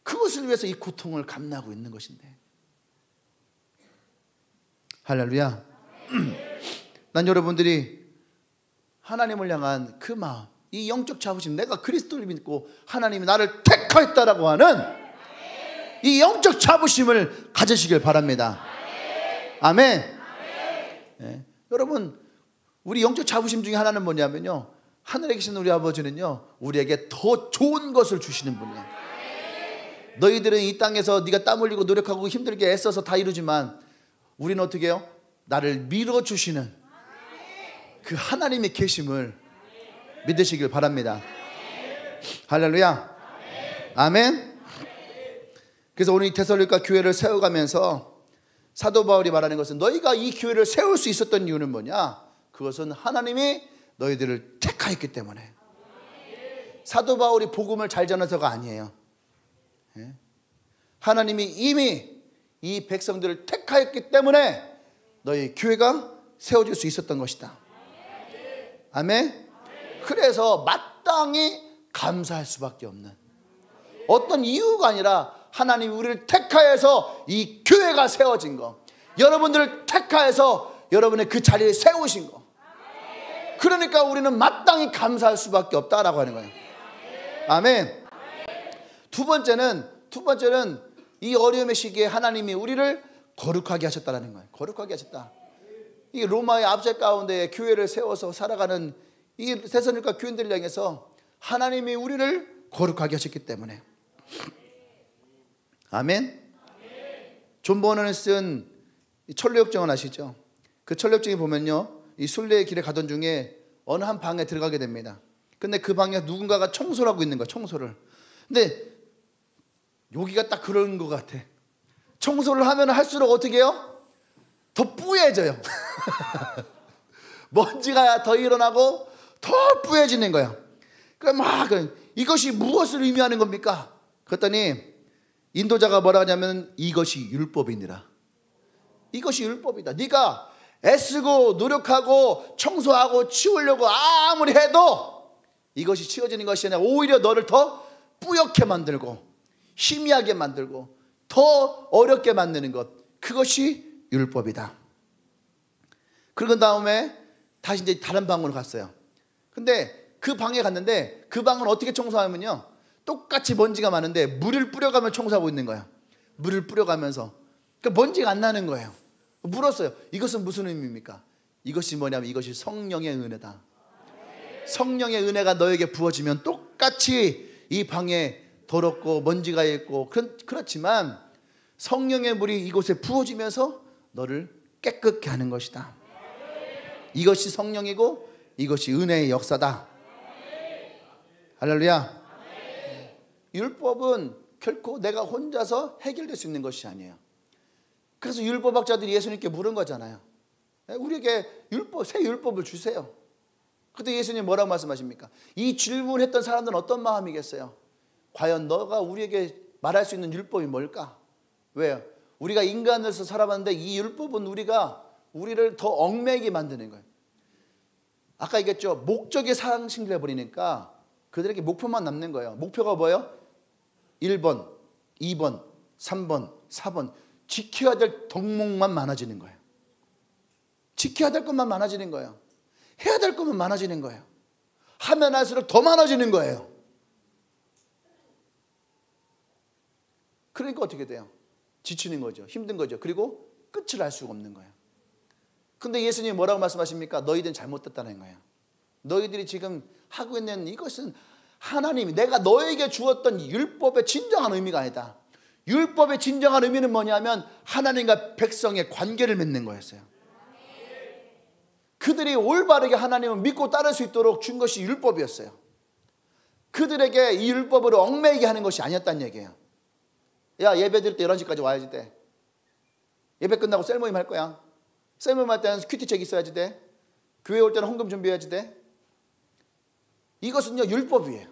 그것을 위해서 이 고통을 감내하고 있는 것인데. 할렐루야. 난 여러분들이 하나님을 향한 그 마음, 이 영적 자부심, 내가 그리스도를 믿고 하나님이 나를 택하였다라고 하는 이 영적 자부심을 가지시길 바랍니다. 아멘. 예. 여러분, 우리 영적 자부심 중에 하나는 뭐냐면요, 하늘에 계신 우리 아버지는요, 우리에게 더 좋은 것을 주시는 분이에요. 너희들은 이 땅에서 네가 땀 흘리고 노력하고 힘들게 애써서 다 이루지만 우리는 어떻게 해요? 나를 밀어주시는 그 하나님의 계심을 믿으시길 바랍니다. 할렐루야. 아멘. 그래서 오늘 이 데살로니가 교회를 세워가면서 사도 바울이 말하는 것은, 너희가 이 교회를 세울 수 있었던 이유는 뭐냐? 그것은 하나님이 너희들을 택하였기 때문에. 사도 바울이 복음을 잘 전해서가 아니에요. 하나님이 이미 이 백성들을 택하였기 때문에 너희 교회가 세워질 수 있었던 것이다. 아멘. 그래서 마땅히 감사할 수밖에 없는, 어떤 이유가 아니라 하나님이 우리를 택하여서 이 교회가 세워진 거, 여러분들을 택하여서 여러분의 그 자리에 세우신 거, 그러니까 우리는 마땅히 감사할 수밖에 없다라고 하는 거예요. 아멘. 두 번째는 이 어려움의 시기에 하나님이 우리를 거룩하게 하셨다라는 거예요. 거룩하게 하셨다. 이 로마의 압제 가운데 교회를 세워서 살아가는 이 데살로니가 교인들을 향해서 하나님이 우리를 거룩하게 하셨기 때문에. 아멘. 존 버넌이 쓴 철로역정을 아시죠? 그 철로역정에 보면요, 이 순례의 길에 가던 중에 어느 한 방에 들어가게 됩니다. 근데 그 방에 누군가가 청소를 하고 있는 거야, 청소를. 근데 여기가 딱 그런 것 같아. 청소를 하면 할수록 어떻게 해요? 더 뿌얘져요. 먼지가 더 일어나고 더 뿌얘지는 거예요. 그럼 막 이것이 무엇을 의미하는 겁니까? 그랬더니 인도자가 뭐라 하냐면, 이것이 율법이니라. 이것이 율법이다. 네가 애쓰고 노력하고 청소하고 치우려고 아무리 해도 이것이 치워지는 것이 아니라 오히려 너를 더 뿌옇게 만들고 희미하게 만들고 더 어렵게 만드는 것, 그것이 율법이다. 그러고 다음에 다시 이제 다른 방으로 갔어요. 근데 그 방에 갔는데 그 방은 어떻게 청소하면요, 똑같이 먼지가 많은데 물을 뿌려가며 청소하고 있는 거예요. 물을 뿌려가면서. 그러니까 먼지가 안 나는 거예요. 물었어요. 이것은 무슨 의미입니까? 이것이 뭐냐면, 이것이 성령의 은혜다. 성령의 은혜가 너에게 부어지면 똑같이 이 방에 더럽고 먼지가 있고 그렇지만 성령의 물이 이곳에 부어지면서 너를 깨끗게 하는 것이다. 이것이 성령이고 이것이 은혜의 역사다. 할렐루야. 율법은 결코 내가 혼자서 해결될 수 있는 것이 아니에요. 그래서 율법학자들이 예수님께 물은 거잖아요. 우리에게 새 율법을 주세요. 그때 예수님 뭐라고 말씀하십니까? 이 질문했던 사람들은 어떤 마음이겠어요? 과연 너가 우리에게 말할 수 있는 율법이 뭘까? 왜요? 우리가 인간으로서 살아봤는데 이 율법은 우리를 더 얽매이게 만드는 거예요. 아까 얘기했죠. 목적이 상실돼 버리니까 그들에게 목표만 남는 거예요. 목표가 뭐예요? 1번, 2번, 3번, 4번. 지켜야 될 덕목만 많아지는 거예요. 지켜야 될 것만 많아지는 거예요. 해야 될 것만 많아지는 거예요. 하면 할수록 더 많아지는 거예요. 그러니까 어떻게 돼요? 지치는 거죠. 힘든 거죠. 그리고 끝을 알 수가 없는 거예요. 근데 예수님이 뭐라고 말씀하십니까? 너희들은 잘못됐다는 거예요. 너희들이 지금 하고 있는 이것은 하나님이 내가 너에게 주었던 율법의 진정한 의미가 아니다. 율법의 진정한 의미는 뭐냐면 하나님과 백성의 관계를 맺는 거였어요. 그들이 올바르게 하나님을 믿고 따를 수 있도록 준 것이 율법이었어요. 그들에게 이 율법으로 얽매이게 하는 것이 아니었다는 얘기예요. 야, 예배 드릴 때 11시까지 와야지 돼. 예배 끝나고 셀모임 할 거야. 셀모임 할 때는 큐티 책 있어야지 돼. 교회 올 때는 헌금 준비해야지 돼. 이것은요, 율법이에요.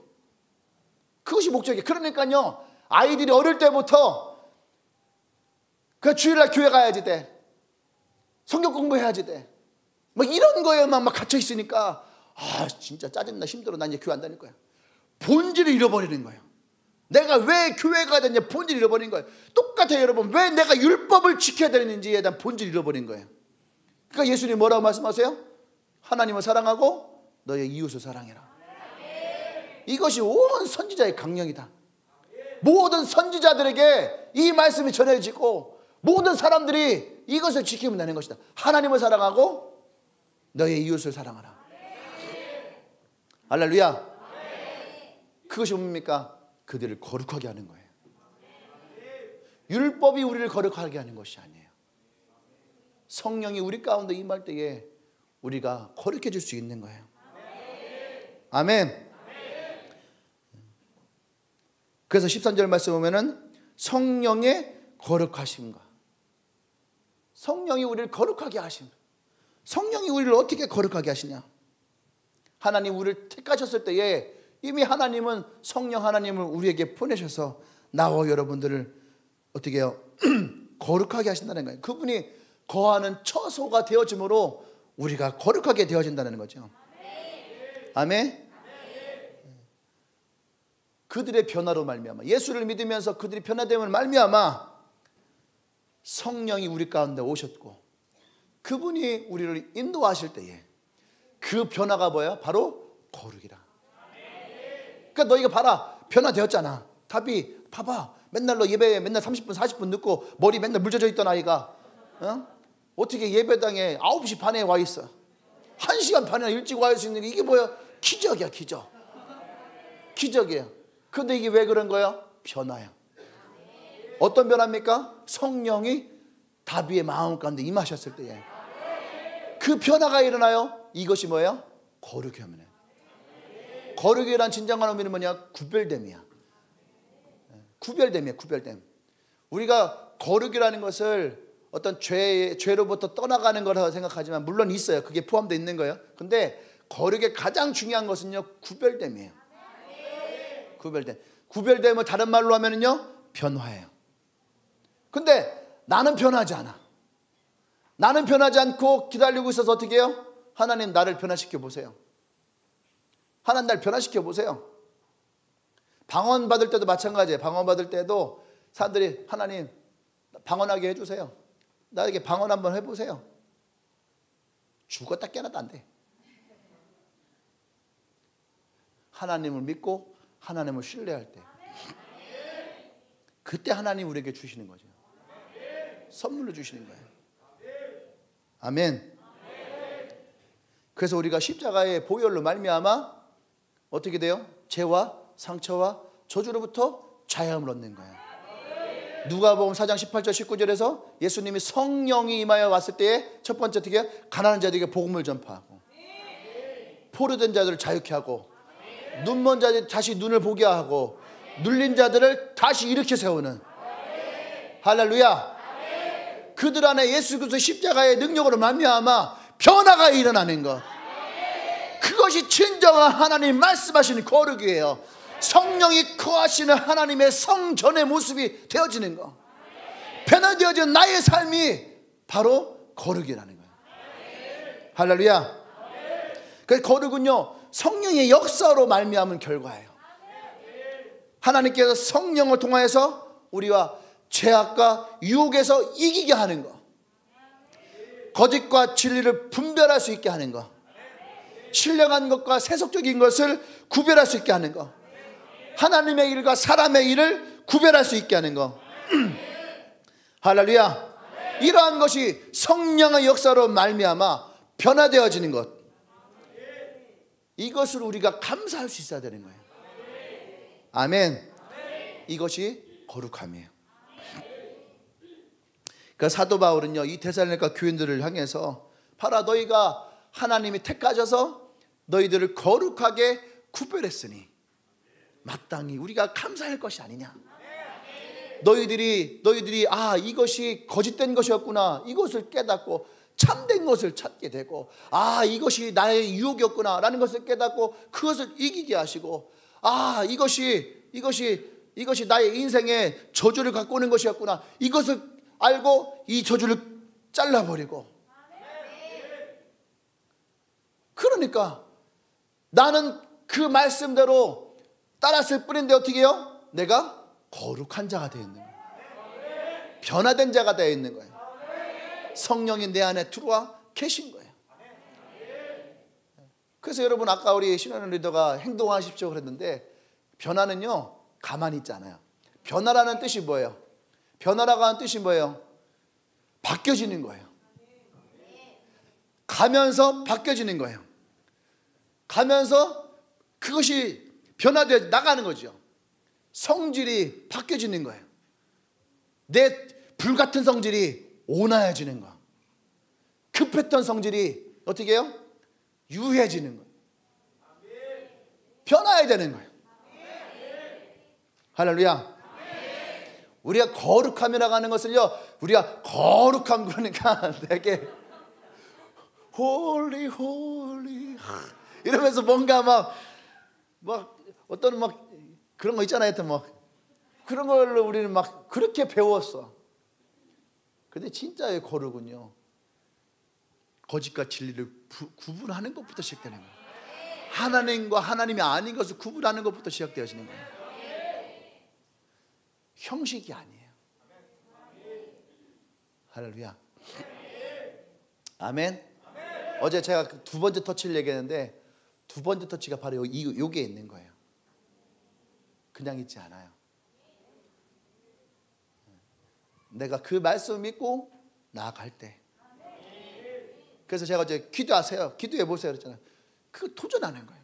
그것이 목적이에요. 그러니까요, 아이들이 어릴 때부터 그 주일날 교회 가야지 돼. 성경 공부해야지 돼. 막 이런 거에만 막 갇혀 있으니까 진짜 짜증나, 힘들어, 난 이제 교회 안 다닐 거야. 본질을 잃어버리는 거예요. 내가 왜 교회 가야 되냐, 본질을 잃어버린 거예요. 똑같아요, 여러분. 왜 내가 율법을 지켜야 되는지에 대한 본질을 잃어버린 거예요. 그러니까 예수님이 뭐라고 말씀하세요? 하나님을 사랑하고 너의 이웃을 사랑해라. 이것이 온 선지자의 강령이다. 모든 선지자들에게 이 말씀이 전해지고 모든 사람들이 이것을 지키면 되는 것이다. 하나님을 사랑하고 너의 이웃을 사랑하라. 할렐루야. 그것이 뭡니까? 그들을 거룩하게 하는 거예요. 율법이 우리를 거룩하게 하는 것이 아니에요. 성령이 우리 가운데 임할 때에 우리가 거룩해질 수 있는 거예요. 아멘. 그래서 13절 말씀 보면은 성령의 거룩하심과, 성령이 우리를 거룩하게 하심. 성령이 우리를 어떻게 거룩하게 하시냐? 하나님 우리를 택하셨을 때에 이미 하나님은 성령 하나님을 우리에게 보내셔서 나와 여러분들을 어떻게 해요? 거룩하게 하신다는 거예요. 그분이 거하는 처소가 되어짐으로 우리가 거룩하게 되어진다는 거죠. 아멘. 그들의 변화로 말미암아, 예수를 믿으면서 그들이 변화됨을 말미암아 성령이 우리 가운데 오셨고 그분이 우리를 인도하실 때에 그 변화가 뭐야? 바로 거룩이라. 그러니까 너희가 봐라, 변화되었잖아. 답이 봐봐, 맨날 너 예배에 맨날 30분 40분 늦고 머리 맨날 물 젖어 있던 아이가 어떻게 예배당에 9시 반에 와 있어? 1시간 반이나 일찍 와 있을 수 있는 게 이게 뭐야? 기적이야, 기적. 기적이에요. 근데 이게 왜 그런 거야? 변화야. 어떤 변화입니까? 성령이 다비의 마음 가운데 임하셨을 때에 그 변화가 일어나요. 이것이 뭐예요? 거룩이 하면. 거룩이란 진정한 의미는 뭐냐? 구별됨이야. 구별됨이야, 구별됨. 우리가 거룩이라는 것을 어떤 죄로부터 떠나가는 거라고 생각하지만 물론 있어요. 그게 포함되어 있는 거예요. 근데 거룩의 가장 중요한 것은요, 구별됨이에요. 구별됨. 구별됨을 다른 말로 하면은요, 변화예요. 근데 나는 변하지 않아. 나는 변하지 않고 기다리고 있어서 어떻게 해요? 하나님 나를 변화시켜 보세요. 하나님 날 변화시켜 보세요. 방언 받을 때도 마찬가지예요. 방언 받을 때도 사람들이 하나님 방언하게 해주세요. 나에게 방언 한번 해보세요. 죽었다 깨어나도 안 돼. 하나님을 믿고 하나님을 신뢰할 때 그때 하나님 우리에게 주시는 거죠. 선물로 주시는 거예요. 아멘. 그래서 우리가 십자가의 보혈로 말미암아 어떻게 돼요? 죄와 상처와 저주로부터 자유함을 얻는 거예요. 누가복음 4장 18절 19절에서 예수님이 성령이 임하여 왔을 때에 첫 번째 어떻게 해요? 가난한 자들에게 복음을 전파하고 포로된 자들을 자유케 하고 눈먼 자들 다시 눈을 보게 하고 눌린 자들을 다시 일으켜 세우는. 할렐루야. 그들 안에 예수 그리스도 십자가의 능력으로 말미암아 변화가 일어나는 것, 그것이 진정한 하나님 말씀하시는 거룩이에요. 성령이 거하시는 하나님의 성전의 모습이 되어지는 것, 변화되어진 나의 삶이 바로 거룩이라는 거예요. 할렐루야. 그 거룩은요 성령의 역사로 말미암은 결과예요. 하나님께서 성령을 통하여서 우리와 죄악과 유혹에서 이기게 하는 것, 거짓과 진리를 분별할 수 있게 하는 것, 신령한 것과 세속적인 것을 구별할 수 있게 하는 것, 하나님의 일과 사람의 일을 구별할 수 있게 하는 것. 할렐루야. 이러한 것이 성령의 역사로 말미암아 변화되어지는 것, 이것을 우리가 감사할 수 있어야 되는 거예요. 아멘. 이것이 거룩함이에요. 그러니까 사도 바울은요 이 데살로니가 교인들을 향해서 봐라, 너희가 하나님이 택하셔서 너희들을 거룩하게 구별했으니 마땅히 우리가 감사할 것이 아니냐. 너희들이 이것이 거짓된 것이었구나, 이것을 깨닫고 참된 것을 찾게 되고, 이것이 나의 유혹이었구나 라는 것을 깨닫고 그것을 이기게 하시고, 이것이 나의 인생에 저주를 갖고 오는 것이었구나, 이것을 알고 이 저주를 잘라버리고. 그러니까 나는 그 말씀대로 따랐을 뿐인데 어떻게 해요? 내가 거룩한 자가 되어 있는 거예요. 변화된 자가 되어 있는 거예요. 성령이 내 안에 들어와 계신 거예요. 그래서 여러분 아까 우리 신원 리더가 행동하십시오 그랬는데, 변화는요 가만히 있지 않아요. 변화라는 뜻이 뭐예요? 변화라고 하는 뜻이 뭐예요? 바뀌어지는 거예요. 가면서 바뀌어지는 거예요. 가면서 그것이 변화되어 나가는 거죠. 성질이 바뀌어지는 거예요. 내 불같은 성질이 온화해지는 거예요. 급했던 성질이 어떻게 해요? 유해지는 거예요. 변화해야 되는 거예요. 할렐루야. 우리가 거룩함이라고 하는 것을요, 우리가 거룩함 그러니까 되게 홀리 홀리 이러면서 뭔가 막 어떤 막 그런 거 있잖아요. 하여튼 막 그런 걸로 우리는 막 그렇게 배웠어. 근데 진짜의 거룩은요, 거짓과 진리를 구분하는 것부터 시작되는 거예요. 하나님과 하나님이 아닌 것을 구분하는 것부터 시작되어지는 거예요. 형식이 아니에요. 할렐루야. 아멘. 어제 제가 두 번째 터치를 얘기했는데, 두 번째 터치가 바로 여기에 있는 거예요. 그냥 있지 않아요. 내가 그 말씀을 믿고 나아갈 때. 그래서 제가 어제 기도하세요, 기도해 보세요 그랬잖아요. 그거 도전하는 거예요.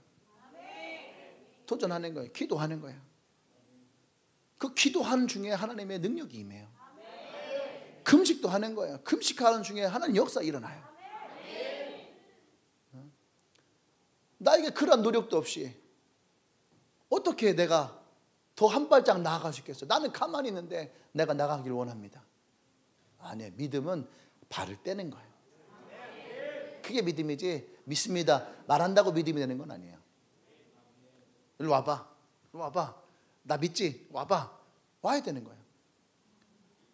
도전하는 거예요. 기도하는 거예요. 그 기도하는 중에 하나님의 능력이 임해요. 금식도 하는 거예요. 금식하는 중에 하나님 역사 일어나요. 나에게 그런 노력도 없이 어떻게 내가 더 한 발짝 나아갈 수 있겠어요? 나는 가만히 있는데 내가 나가길 원합니다. 아니에요. 믿음은 발을 떼는 거예요. 그게 믿음이지, 믿습니다 말한다고 믿음이 되는 건 아니에요. 일로 와봐, 일로 와봐, 나 믿지? 와봐. 와야 되는 거예요.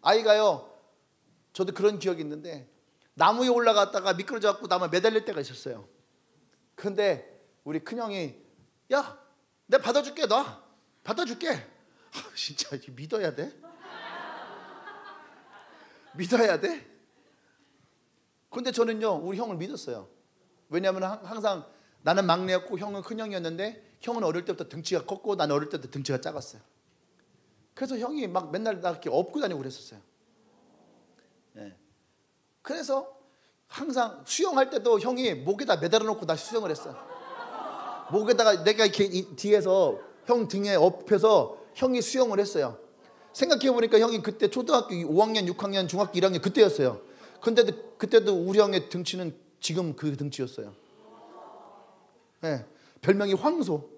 아이가요, 저도 그런 기억이 있는데, 나무에 올라갔다가 미끄러져갖고 나무에 매달릴 때가 있었어요. 근데 우리 큰형이, 야, 내가 받아줄게, 너 받아줄게. 진짜 믿어야 돼? 믿어야 돼? 근데 저는요, 우리 형을 믿었어요. 왜냐하면 항상 나는 막내였고 형은 큰형이었는데, 형은 어릴 때부터 등치가 컸고 나는 어릴 때부터 등치가 작았어요. 그래서 형이 막 맨날 나 이렇게 업고 다니고 그랬었어요. 네. 그래서 항상 수영할 때도 형이 목에다 매달아 놓고 나 수영을 했어요. 목에다가 내가 이렇게 뒤에서 형 등에 업혀서 형이 수영을 했어요. 생각해 보니까 형이 그때 초등학교 5학년, 6학년, 중학교 1학년 그때였어요. 근데 그때도 우리 형의 등치는 지금 그 등치였어요. 네. 별명이 황소.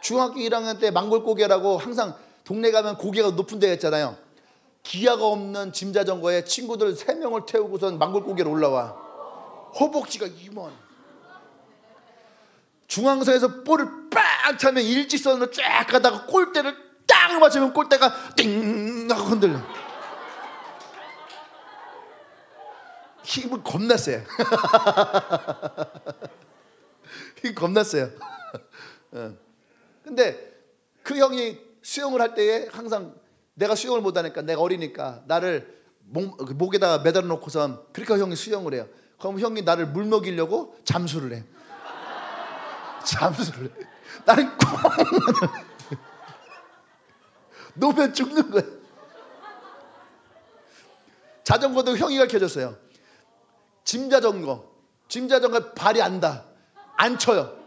중학교 1학년 때 망골고개라고, 항상 동네 가면 고개가 높은 데 있잖아요. 기아가 없는 짐자전거에 친구들 3명을 태우고선 망골고개로 올라와. 허벅지가 이만. 중앙선에서 볼을 빡 차면 일직선으로 쫙 가다가 골대를 딱 맞으면 골대가 띵 하고 흔들려. 힘은 겁나 세. 힘 겁나 세요. 근데 그 형이 수영을 할 때에 항상 내가 수영을 못하니까, 내가 어리니까 나를 목에다가 매달아 놓고선, 그러니까 형이 수영을 해요. 그럼 형이 나를 물 먹이려고 잠수를 해. 잠수를 해. 나는 꽁 놓으면 죽는 거야. 자전거도 형이 가르쳐줬어요. 짐자전거 발이 안 닿아, 안 쳐요.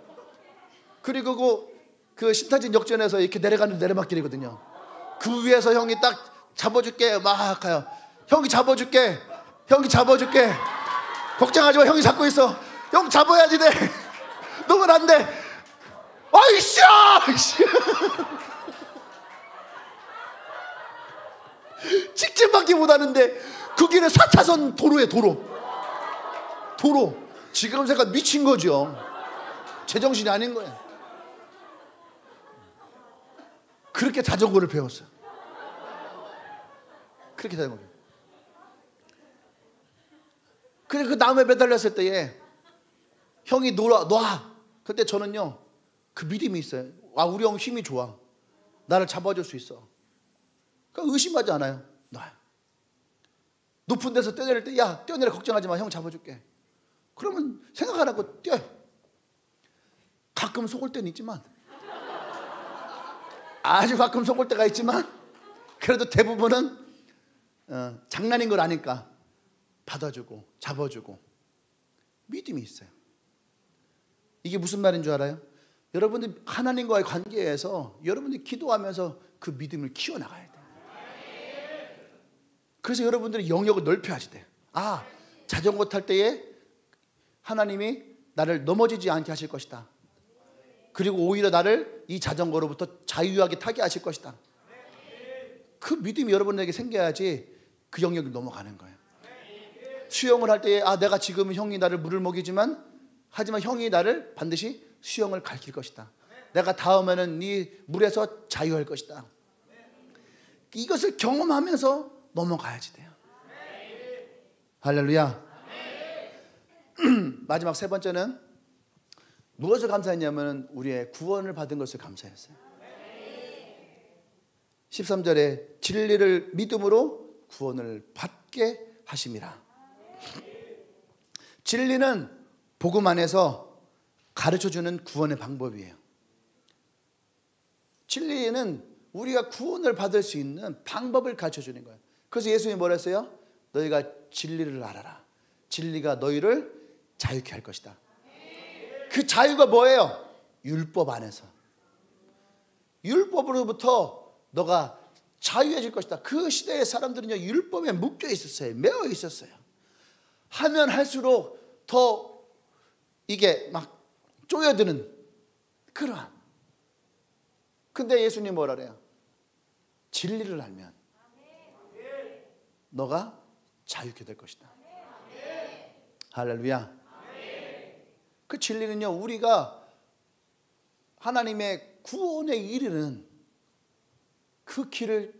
그리고 그 신타진 역전에서 이렇게 내려가는 내리막길이거든요. 그 위에서 형이 딱 잡아줄게 막 가요. 형이 잡아줄게, 형이 잡아줄게, 걱정하지 마, 형이 잡고 있어. 형 잡아야지 돼. 놓으면 안 돼. 아이씨. 직진밖에 못하는데 그 길은 4차선 도로에 도로. 지금 생각 미친 거죠. 제정신이 아닌 거예요. 그렇게 자전거를 배웠어요. 그렇게 자전거. 그래, 그 나무에 매달렸을 때에 형이 놔. 그때 저는요, 그 믿음이 있어요. 아, 우리 형 힘이 좋아, 나를 잡아줄 수 있어. 그러니까 의심하지 않아요. 놔요. 높은 데서 뛰어내릴 때, 야, 뛰어내려, 걱정하지 마, 형 잡아줄게. 그러면 생각 안 하고 뛰어요. 가끔 속을 때는 있지만, 아주 가끔 속을 때가 있지만, 그래도 대부분은 장난인 걸 아니까 받아주고 잡아주고 믿음이 있어요. 이게 무슨 말인 줄 알아요? 여러분들 하나님과의 관계에서 여러분들이 기도하면서 그 믿음을 키워나가야 돼요. 그래서 여러분들이 영역을 넓혀야지 돼요. 자전거 탈 때에 하나님이 나를 넘어지지 않게 하실 것이다. 그리고 오히려 나를 이 자전거로부터 자유하게 타게 하실 것이다. 그 믿음이 여러분에게 생겨야지 그 영역을 넘어가는 거예요. 수영을 할 때에 내가 지금 형이 나를 물을 먹이지만 하지만 형이 나를 반드시 수영을 가르칠 것이다. 내가 다음에는 네 물에서 자유할 것이다. 이것을 경험하면서 넘어가야지 돼요. 할렐루야. 마지막 세 번째는 무엇을 감사했냐면 우리의 구원을 받은 것을 감사했어요. 13절에 진리를 믿음으로 구원을 받게 하심이라. 진리는 복음 안에서 가르쳐주는 구원의 방법이에요. 진리는 우리가 구원을 받을 수 있는 방법을 가르쳐주는 거예요. 그래서 예수님이 뭐라 했어요? 너희가 진리를 알아라. 진리가 너희를 자유케 할 것이다. 그 자유가 뭐예요? 율법 안에서. 율법으로부터 너가 자유해질 것이다. 그 시대의 사람들은요, 율법에 묶여 있었어요. 매어 있었어요. 하면 할수록 더 이게 막 쪼여드는 그러한. 근데 예수님 뭐라 그래요? 진리를 알면 너가 자유케 될 것이다. 할렐루야. 그 진리는요, 우리가 하나님의 구원에 이르는 그 길을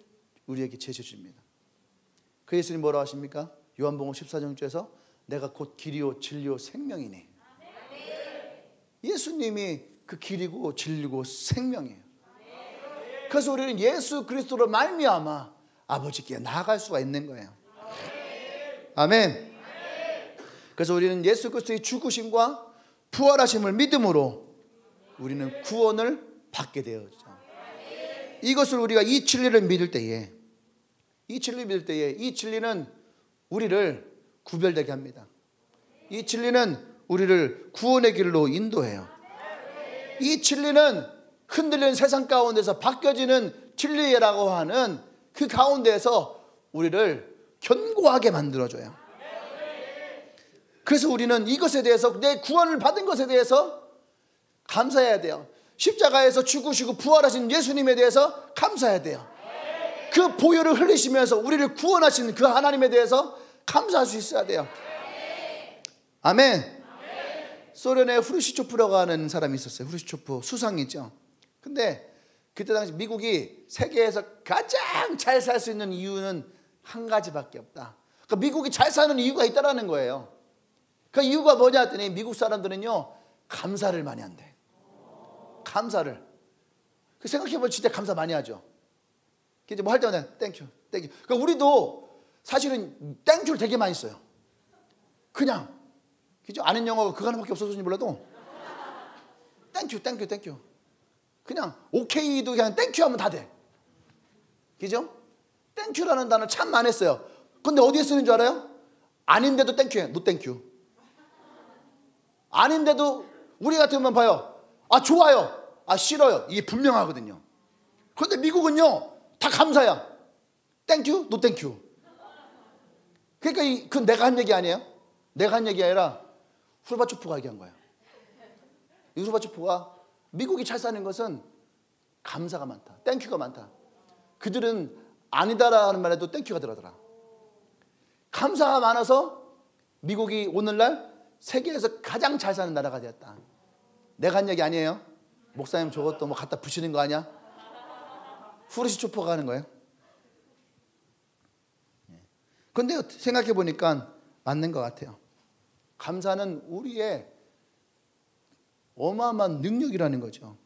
우리에게 제시해 줍니다. 그 예수님 뭐라고 하십니까? 요한복음 14장에서 내가 곧 길이요 진리요 생명이니. 예수님이 그 길이고 진리고 생명이에요. 그래서 우리는 예수 그리스도로 말미암아 아버지께 나아갈 수가 있는 거예요. 아멘. 그래서 우리는 예수 그리스도의 죽으심과 부활하심을 믿음으로 우리는 구원을 받게 되었죠. 이것을 우리가 이 진리를 믿을 때에 이 진리는 우리를 구별되게 합니다. 이 진리는 우리를 구원의 길로 인도해요. 이 진리는 흔들리는 세상 가운데서 바뀌어지는 진리라고 하는 그 가운데에서 우리를 견고하게 만들어줘요. 그래서 우리는 이것에 대해서, 내 구원을 받은 것에 대해서 감사해야 돼요. 십자가에서 죽으시고 부활하신 예수님에 대해서 감사해야 돼요. 그 보혈을 흘리시면서 우리를 구원하신 그 하나님에 대해서 감사할 수 있어야 돼요. 아멘. 소련에 후르시초프라고 하는 사람이 있었어요. 후르시초프 수상이죠. 근데 그때 당시 미국이 세계에서 가장 잘 살 수 있는 이유는 한 가지밖에 없다. 그러니까 미국이 잘 사는 이유가 있다라는 거예요. 그 이유가 뭐냐 했더니 미국 사람들은요, 감사를 많이 한대. 감사를. 생각해보면 진짜 감사 많이 하죠. 이제 뭐 할 때마다 땡큐. 그러니까 우리도 사실은 땡큐를 되게 많이 써요. 그냥. 그죠? 아는 영어가 그거 하나밖에 없어서인지 몰라도 땡큐. 그냥 오케이도 그냥 땡큐 하면 다 돼. 그죠? 땡큐라는 단어 참 많이 써요. 근데 어디에 쓰는 줄 알아요? 아닌데도 땡큐해. 노 땡큐. 아닌데도 우리 같으면 봐요. 좋아요. 싫어요. 이게 분명하거든요. 그런데 미국은요, 다 감사야. 땡큐, 노 땡큐. 그러니까 그건 내가 한 얘기 아니에요? 내가 한 얘기 아니라 후르바초프가 얘기한 거예요. 이 후르바초프가 미국이 잘 사는 것은 감사가 많다. 땡큐가 많다. 그들은 아니다라는 말에도 땡큐가 들어가더라. 감사가 많아서 미국이 오늘날 세계에서 가장 잘 사는 나라가 되었다. 내가 한 얘기 아니에요? 목사님 저것도 뭐 갖다 붙이는 거 아니야? 후르시초프가 하는 거예요. 그런데 생각해 보니까 맞는 것 같아요. 감사는 우리의 어마어마한 능력이라는 거죠.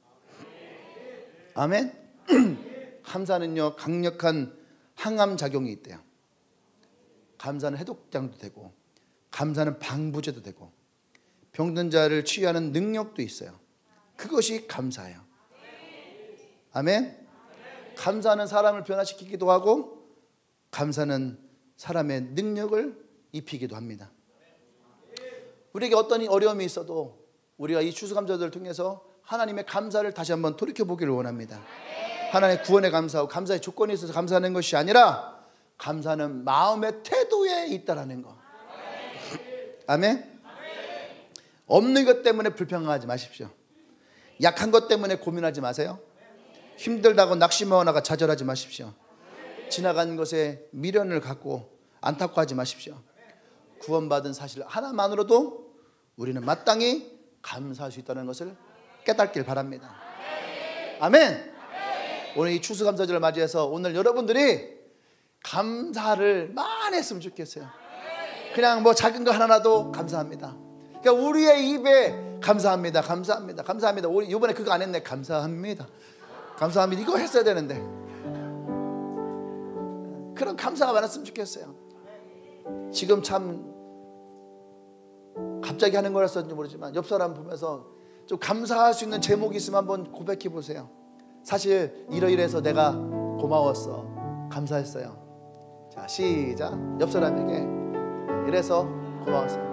아멘? 감사는요, 강력한 항암 작용이 있대요. 감사는 해독장도 되고, 감사는 방부제도 되고, 병든 자를 치유하는 능력도 있어요. 그것이 감사예요. 아멘? 감사는 사람을 변화시키기도 하고, 감사는 사람의 능력을 입히기도 합니다. 우리에게 어떤 어려움이 있어도 우리가 이 추수감사절을 통해서 하나님의 감사를 다시 한번 돌이켜보기를 원합니다. 하나님의 구원에 감사하고 감사의 조건이 있어서 감사하는 것이 아니라 감사는 마음의 태도에 있다라는 거. 아멘. 없는 것 때문에 불평하지 마십시오. 약한 것 때문에 고민하지 마세요. 힘들다고 낙심하거나 좌절하지 마십시오. 지나간 것에 미련을 갖고 안타까워하지 마십시오. 구원받은 사실 하나만으로도 우리는 마땅히 감사할 수 있다는 것을 깨닫길 바랍니다. 아멘. 오늘 이 추수감사절을 맞이해서 오늘 여러분들이 감사를 많이 했으면 좋겠어요. 그냥 뭐 작은 거 하나라도 감사합니다. 그러니까 우리의 입에 감사합니다, 감사합니다, 감사합니다. 우리 이번에 그거 안 했네. 감사합니다, 감사합니다. 이거 했어야 되는데. 그런 감사가 많았으면 좋겠어요. 지금 참 갑자기 하는 거라서인지 모르지만 옆 사람 보면서 좀 감사할 수 있는 제목이 있으면 한번 고백해 보세요. 사실 이러이러해서 내가 고마웠어, 감사했어요. 자, 시작. 옆 사람에게 이래서 고마웠어요.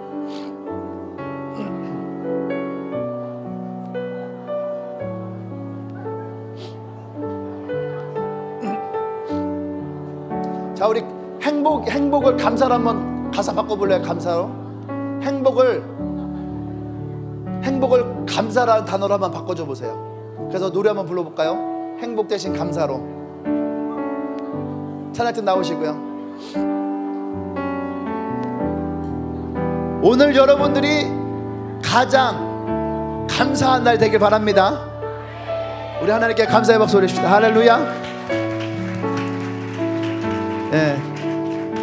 자, 우리 행복을 감사로 한번 가사 바꿔볼래요? 감사로. 행복을 감사라는 단어로 한번 바꿔줘 보세요. 그래서 노래 한번 불러볼까요? 행복 대신 감사로. 찬양팀 나오시고요. 오늘 여러분들이 가장 감사한 날 되길 바랍니다. 우리 하나님께 감사의 박수 올립시다. 할렐루야. 네.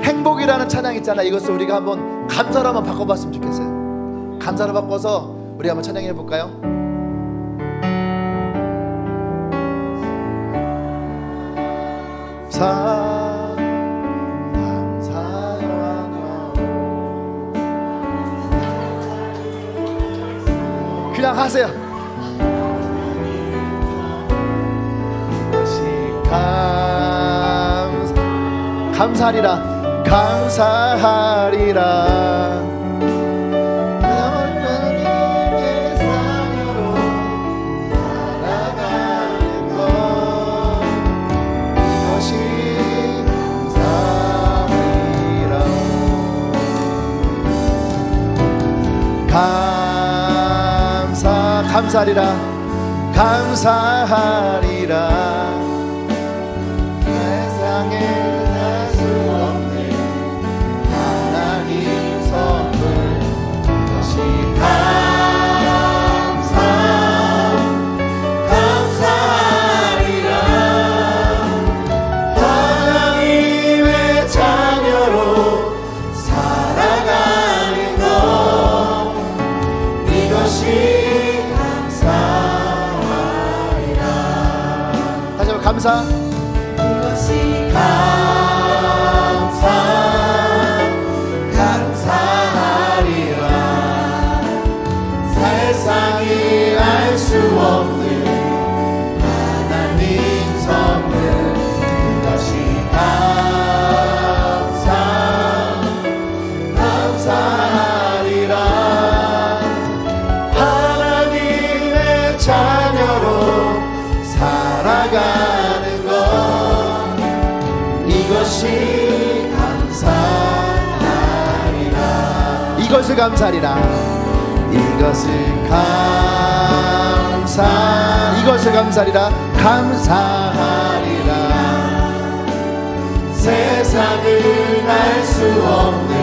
행복이라는 찬양 있잖아. 이것을 우리가 한번 감사로 한번 바꿔봤으면 좋겠어요. 감사로 바꿔서 우리 한번 찬양해 볼까요? 그냥 하세요. 감사하리라, 감사하리라. 감사하리라, 감사하리라. 세상에 알 수 없는 하나님 선물, 그것이 감사하리라. 하나님의 자녀로 살아가는 것, 이것이 감사. 이것이 감사하리라. 세상이 알 수 없는 하나님 선물, 그것이 감사하리라. 하나님의 자녀로 살아가는 것, 이것이 감사하리라. 이것을 감사하리라. 이것을 감사하리라. 감사하리라. 세상을 알 수 없는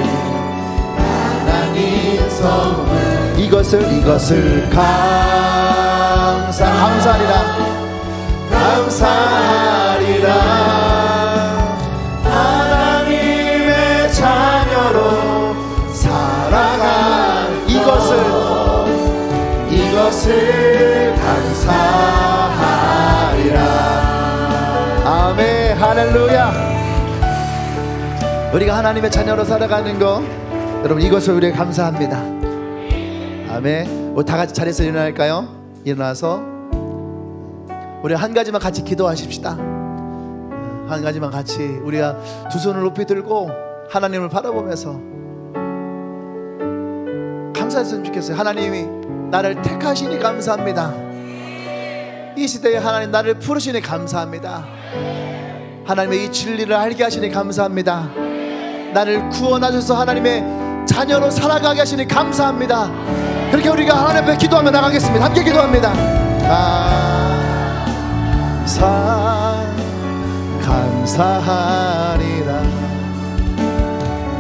하나님 선물, 이것을 감사하리라. 감사하리라. 하나님의 자녀로 살아가는 이것을 감사하리라. 아멘. 할렐루야. 우리가 하나님의 자녀로 살아가는 거, 여러분 이것을 우리가 감사합니다. 아멘. 우리 다 같이 자리에서 일어날까요? 일어나서 우리 한 가지만 같이 기도하십시다. 한 가지만 같이 우리가 두 손을 높이 들고 하나님을 바라보면서 감사했으면 좋겠어요. 하나님이 나를 택하시니 감사합니다. 이 시대에 하나님 나를 부르시니 감사합니다. 하나님의 이 진리를 알게 하시니 감사합니다. 나를 구원하셔서 하나님의 자녀로 살아가게 하시니 감사합니다. 그렇게 우리가 하나님 앞에 기도하며 나가겠습니다. 함께 기도합니다. 감사하리라.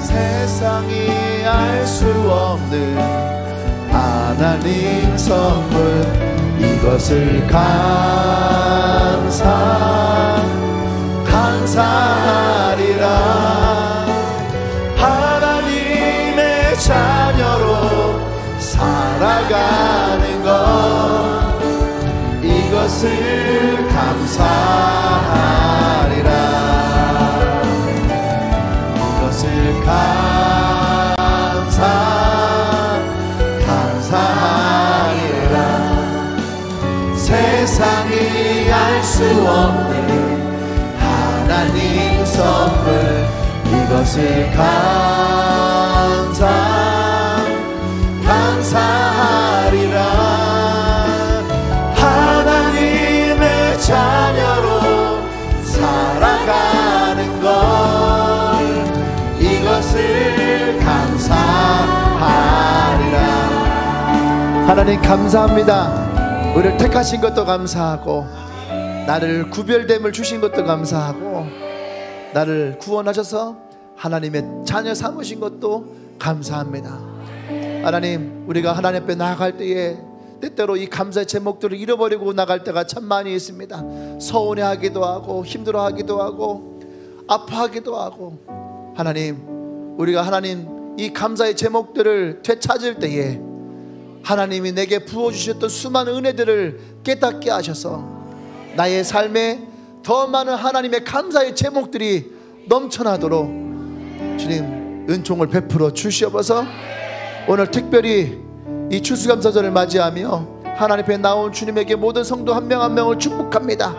세상이 알 수 없는 하나님 선물, 이것을 감사하리라. 하나님의 자녀로 살아가는 것, 이것을 감사하리라. 이것을 감사하리라. 세상이 알 수 없는 하나님 선물, 이것을 감사하리라. 하나님의 자녀로 살아가는 것, 이것을 감사하리라. 하나님 감사합니다. 우리를 택하신 것도 감사하고, 나를 구별됨을 주신 것도 감사하고, 나를 구원하셔서 하나님의 자녀 삼으신 것도 감사합니다. 하나님, 우리가 하나님 앞에 나아갈 때에 때때로 이 감사의 제목들을 잃어버리고 나갈 때가 참 많이 있습니다. 서운해하기도 하고, 힘들어하기도 하고, 아파하기도 하고. 하나님, 우리가 하나님 이 감사의 제목들을 되찾을 때에 하나님이 내게 부어주셨던 수많은 은혜들을 깨닫게 하셔서 나의 삶에 더 많은 하나님의 감사의 제목들이 넘쳐나도록 주님 은총을 베풀어 주시옵소서. 오늘 특별히 이 추수감사절을 맞이하며 하나님 앞에 나온 주님에게 모든 성도 한 명 한 명을 축복합니다.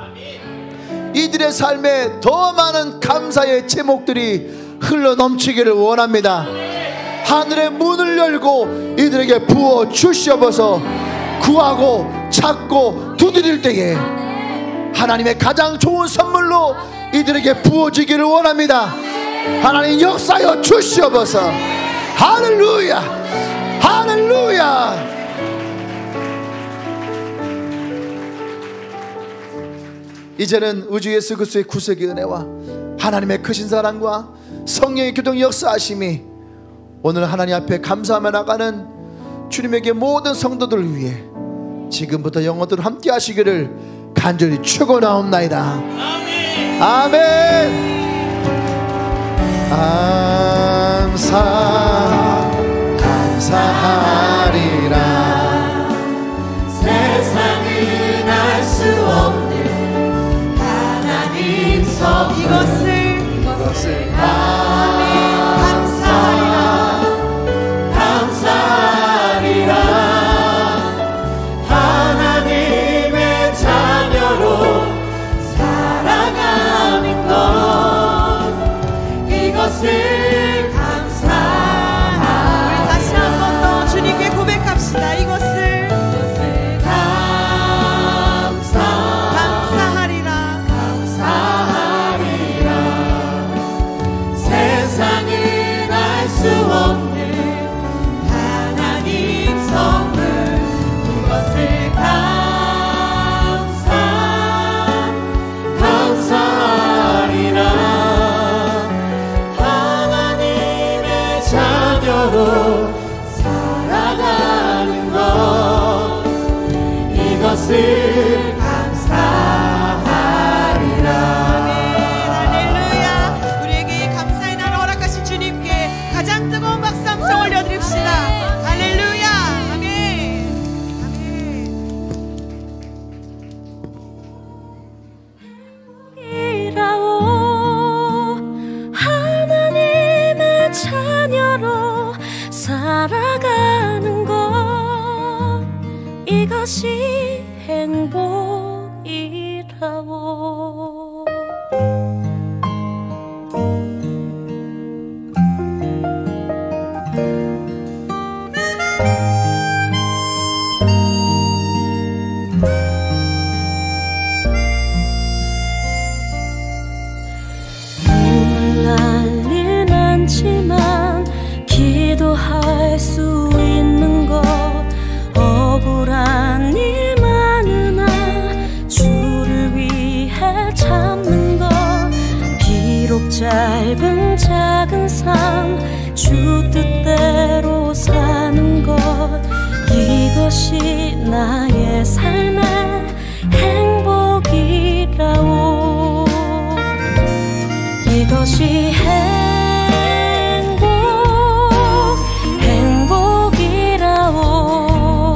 이들의 삶에 더 많은 감사의 제목들이 흘러 넘치기를 원합니다. 하늘의 문을 열고 이들에게 부어 주시옵소서. 구하고 찾고 두드릴 때에 하나님의 가장 좋은 선물로 이들에게 부어지기를 원합니다. 하나님 역사여 주시옵소서. 할렐루야, 할렐루야. 이제는 우주 예수 그리스도의 구속의 은혜와 하나님의 크신 사랑과 성령의 교통 역사하심이 오늘 하나님 앞에 감사하며 나가는 주님에게 모든 성도들을 위해 지금부터 영원토록 함께 하시기를 간절히 축원하옵나이다. 아멘. 아멘. 감사하리라. 세상은 알 수 없는 하나님 성, 이것을 감사하리라. 하나님의 자녀로 살아가는 것, 이것을 감사하리라. 우리 다시 한 번 더 주님께 고백합시다. 이것을 살아가는 것, 이것을 감사하리라. 할렐루야. 우리에게 이 감사의 날을 허락하신 주님께 가장 뜨거운 박수 함성 올려드립시다. 할렐루야. 아멘. 이라오 하나님의 자녀로 살아가는 것, 이것이 행복. 삶, 주 뜻대로 사는 것, 이것이 나의 삶의 행복이라오. 이것이 행복이라오.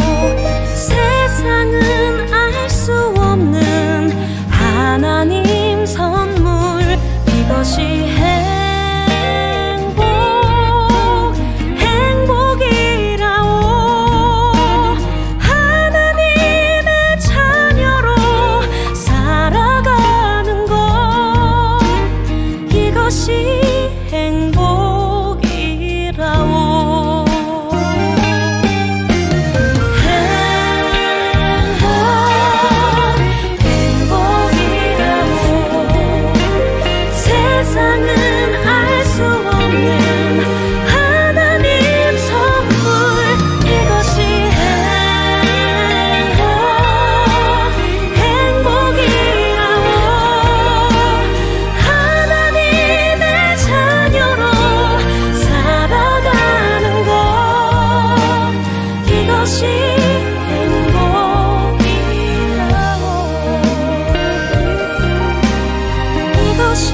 세상은 알 수 없는 하나님 선물, 이것이 행복이라오. 하나님의 자녀로 살아가는 것, 이것이 행복이라오. 세상은 알 수 없는 하나님 선물, 이것이 행복이라오. 하나님의 자녀로 살아가는 것, 이것이 행복이라오. 이것이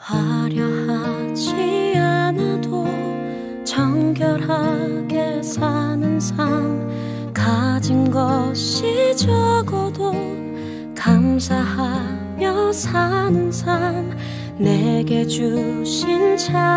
화려하지 않아도 정결하게 사는 삶, 가진 것이 적어도 감사하며 사는 삶, 내게 주신 자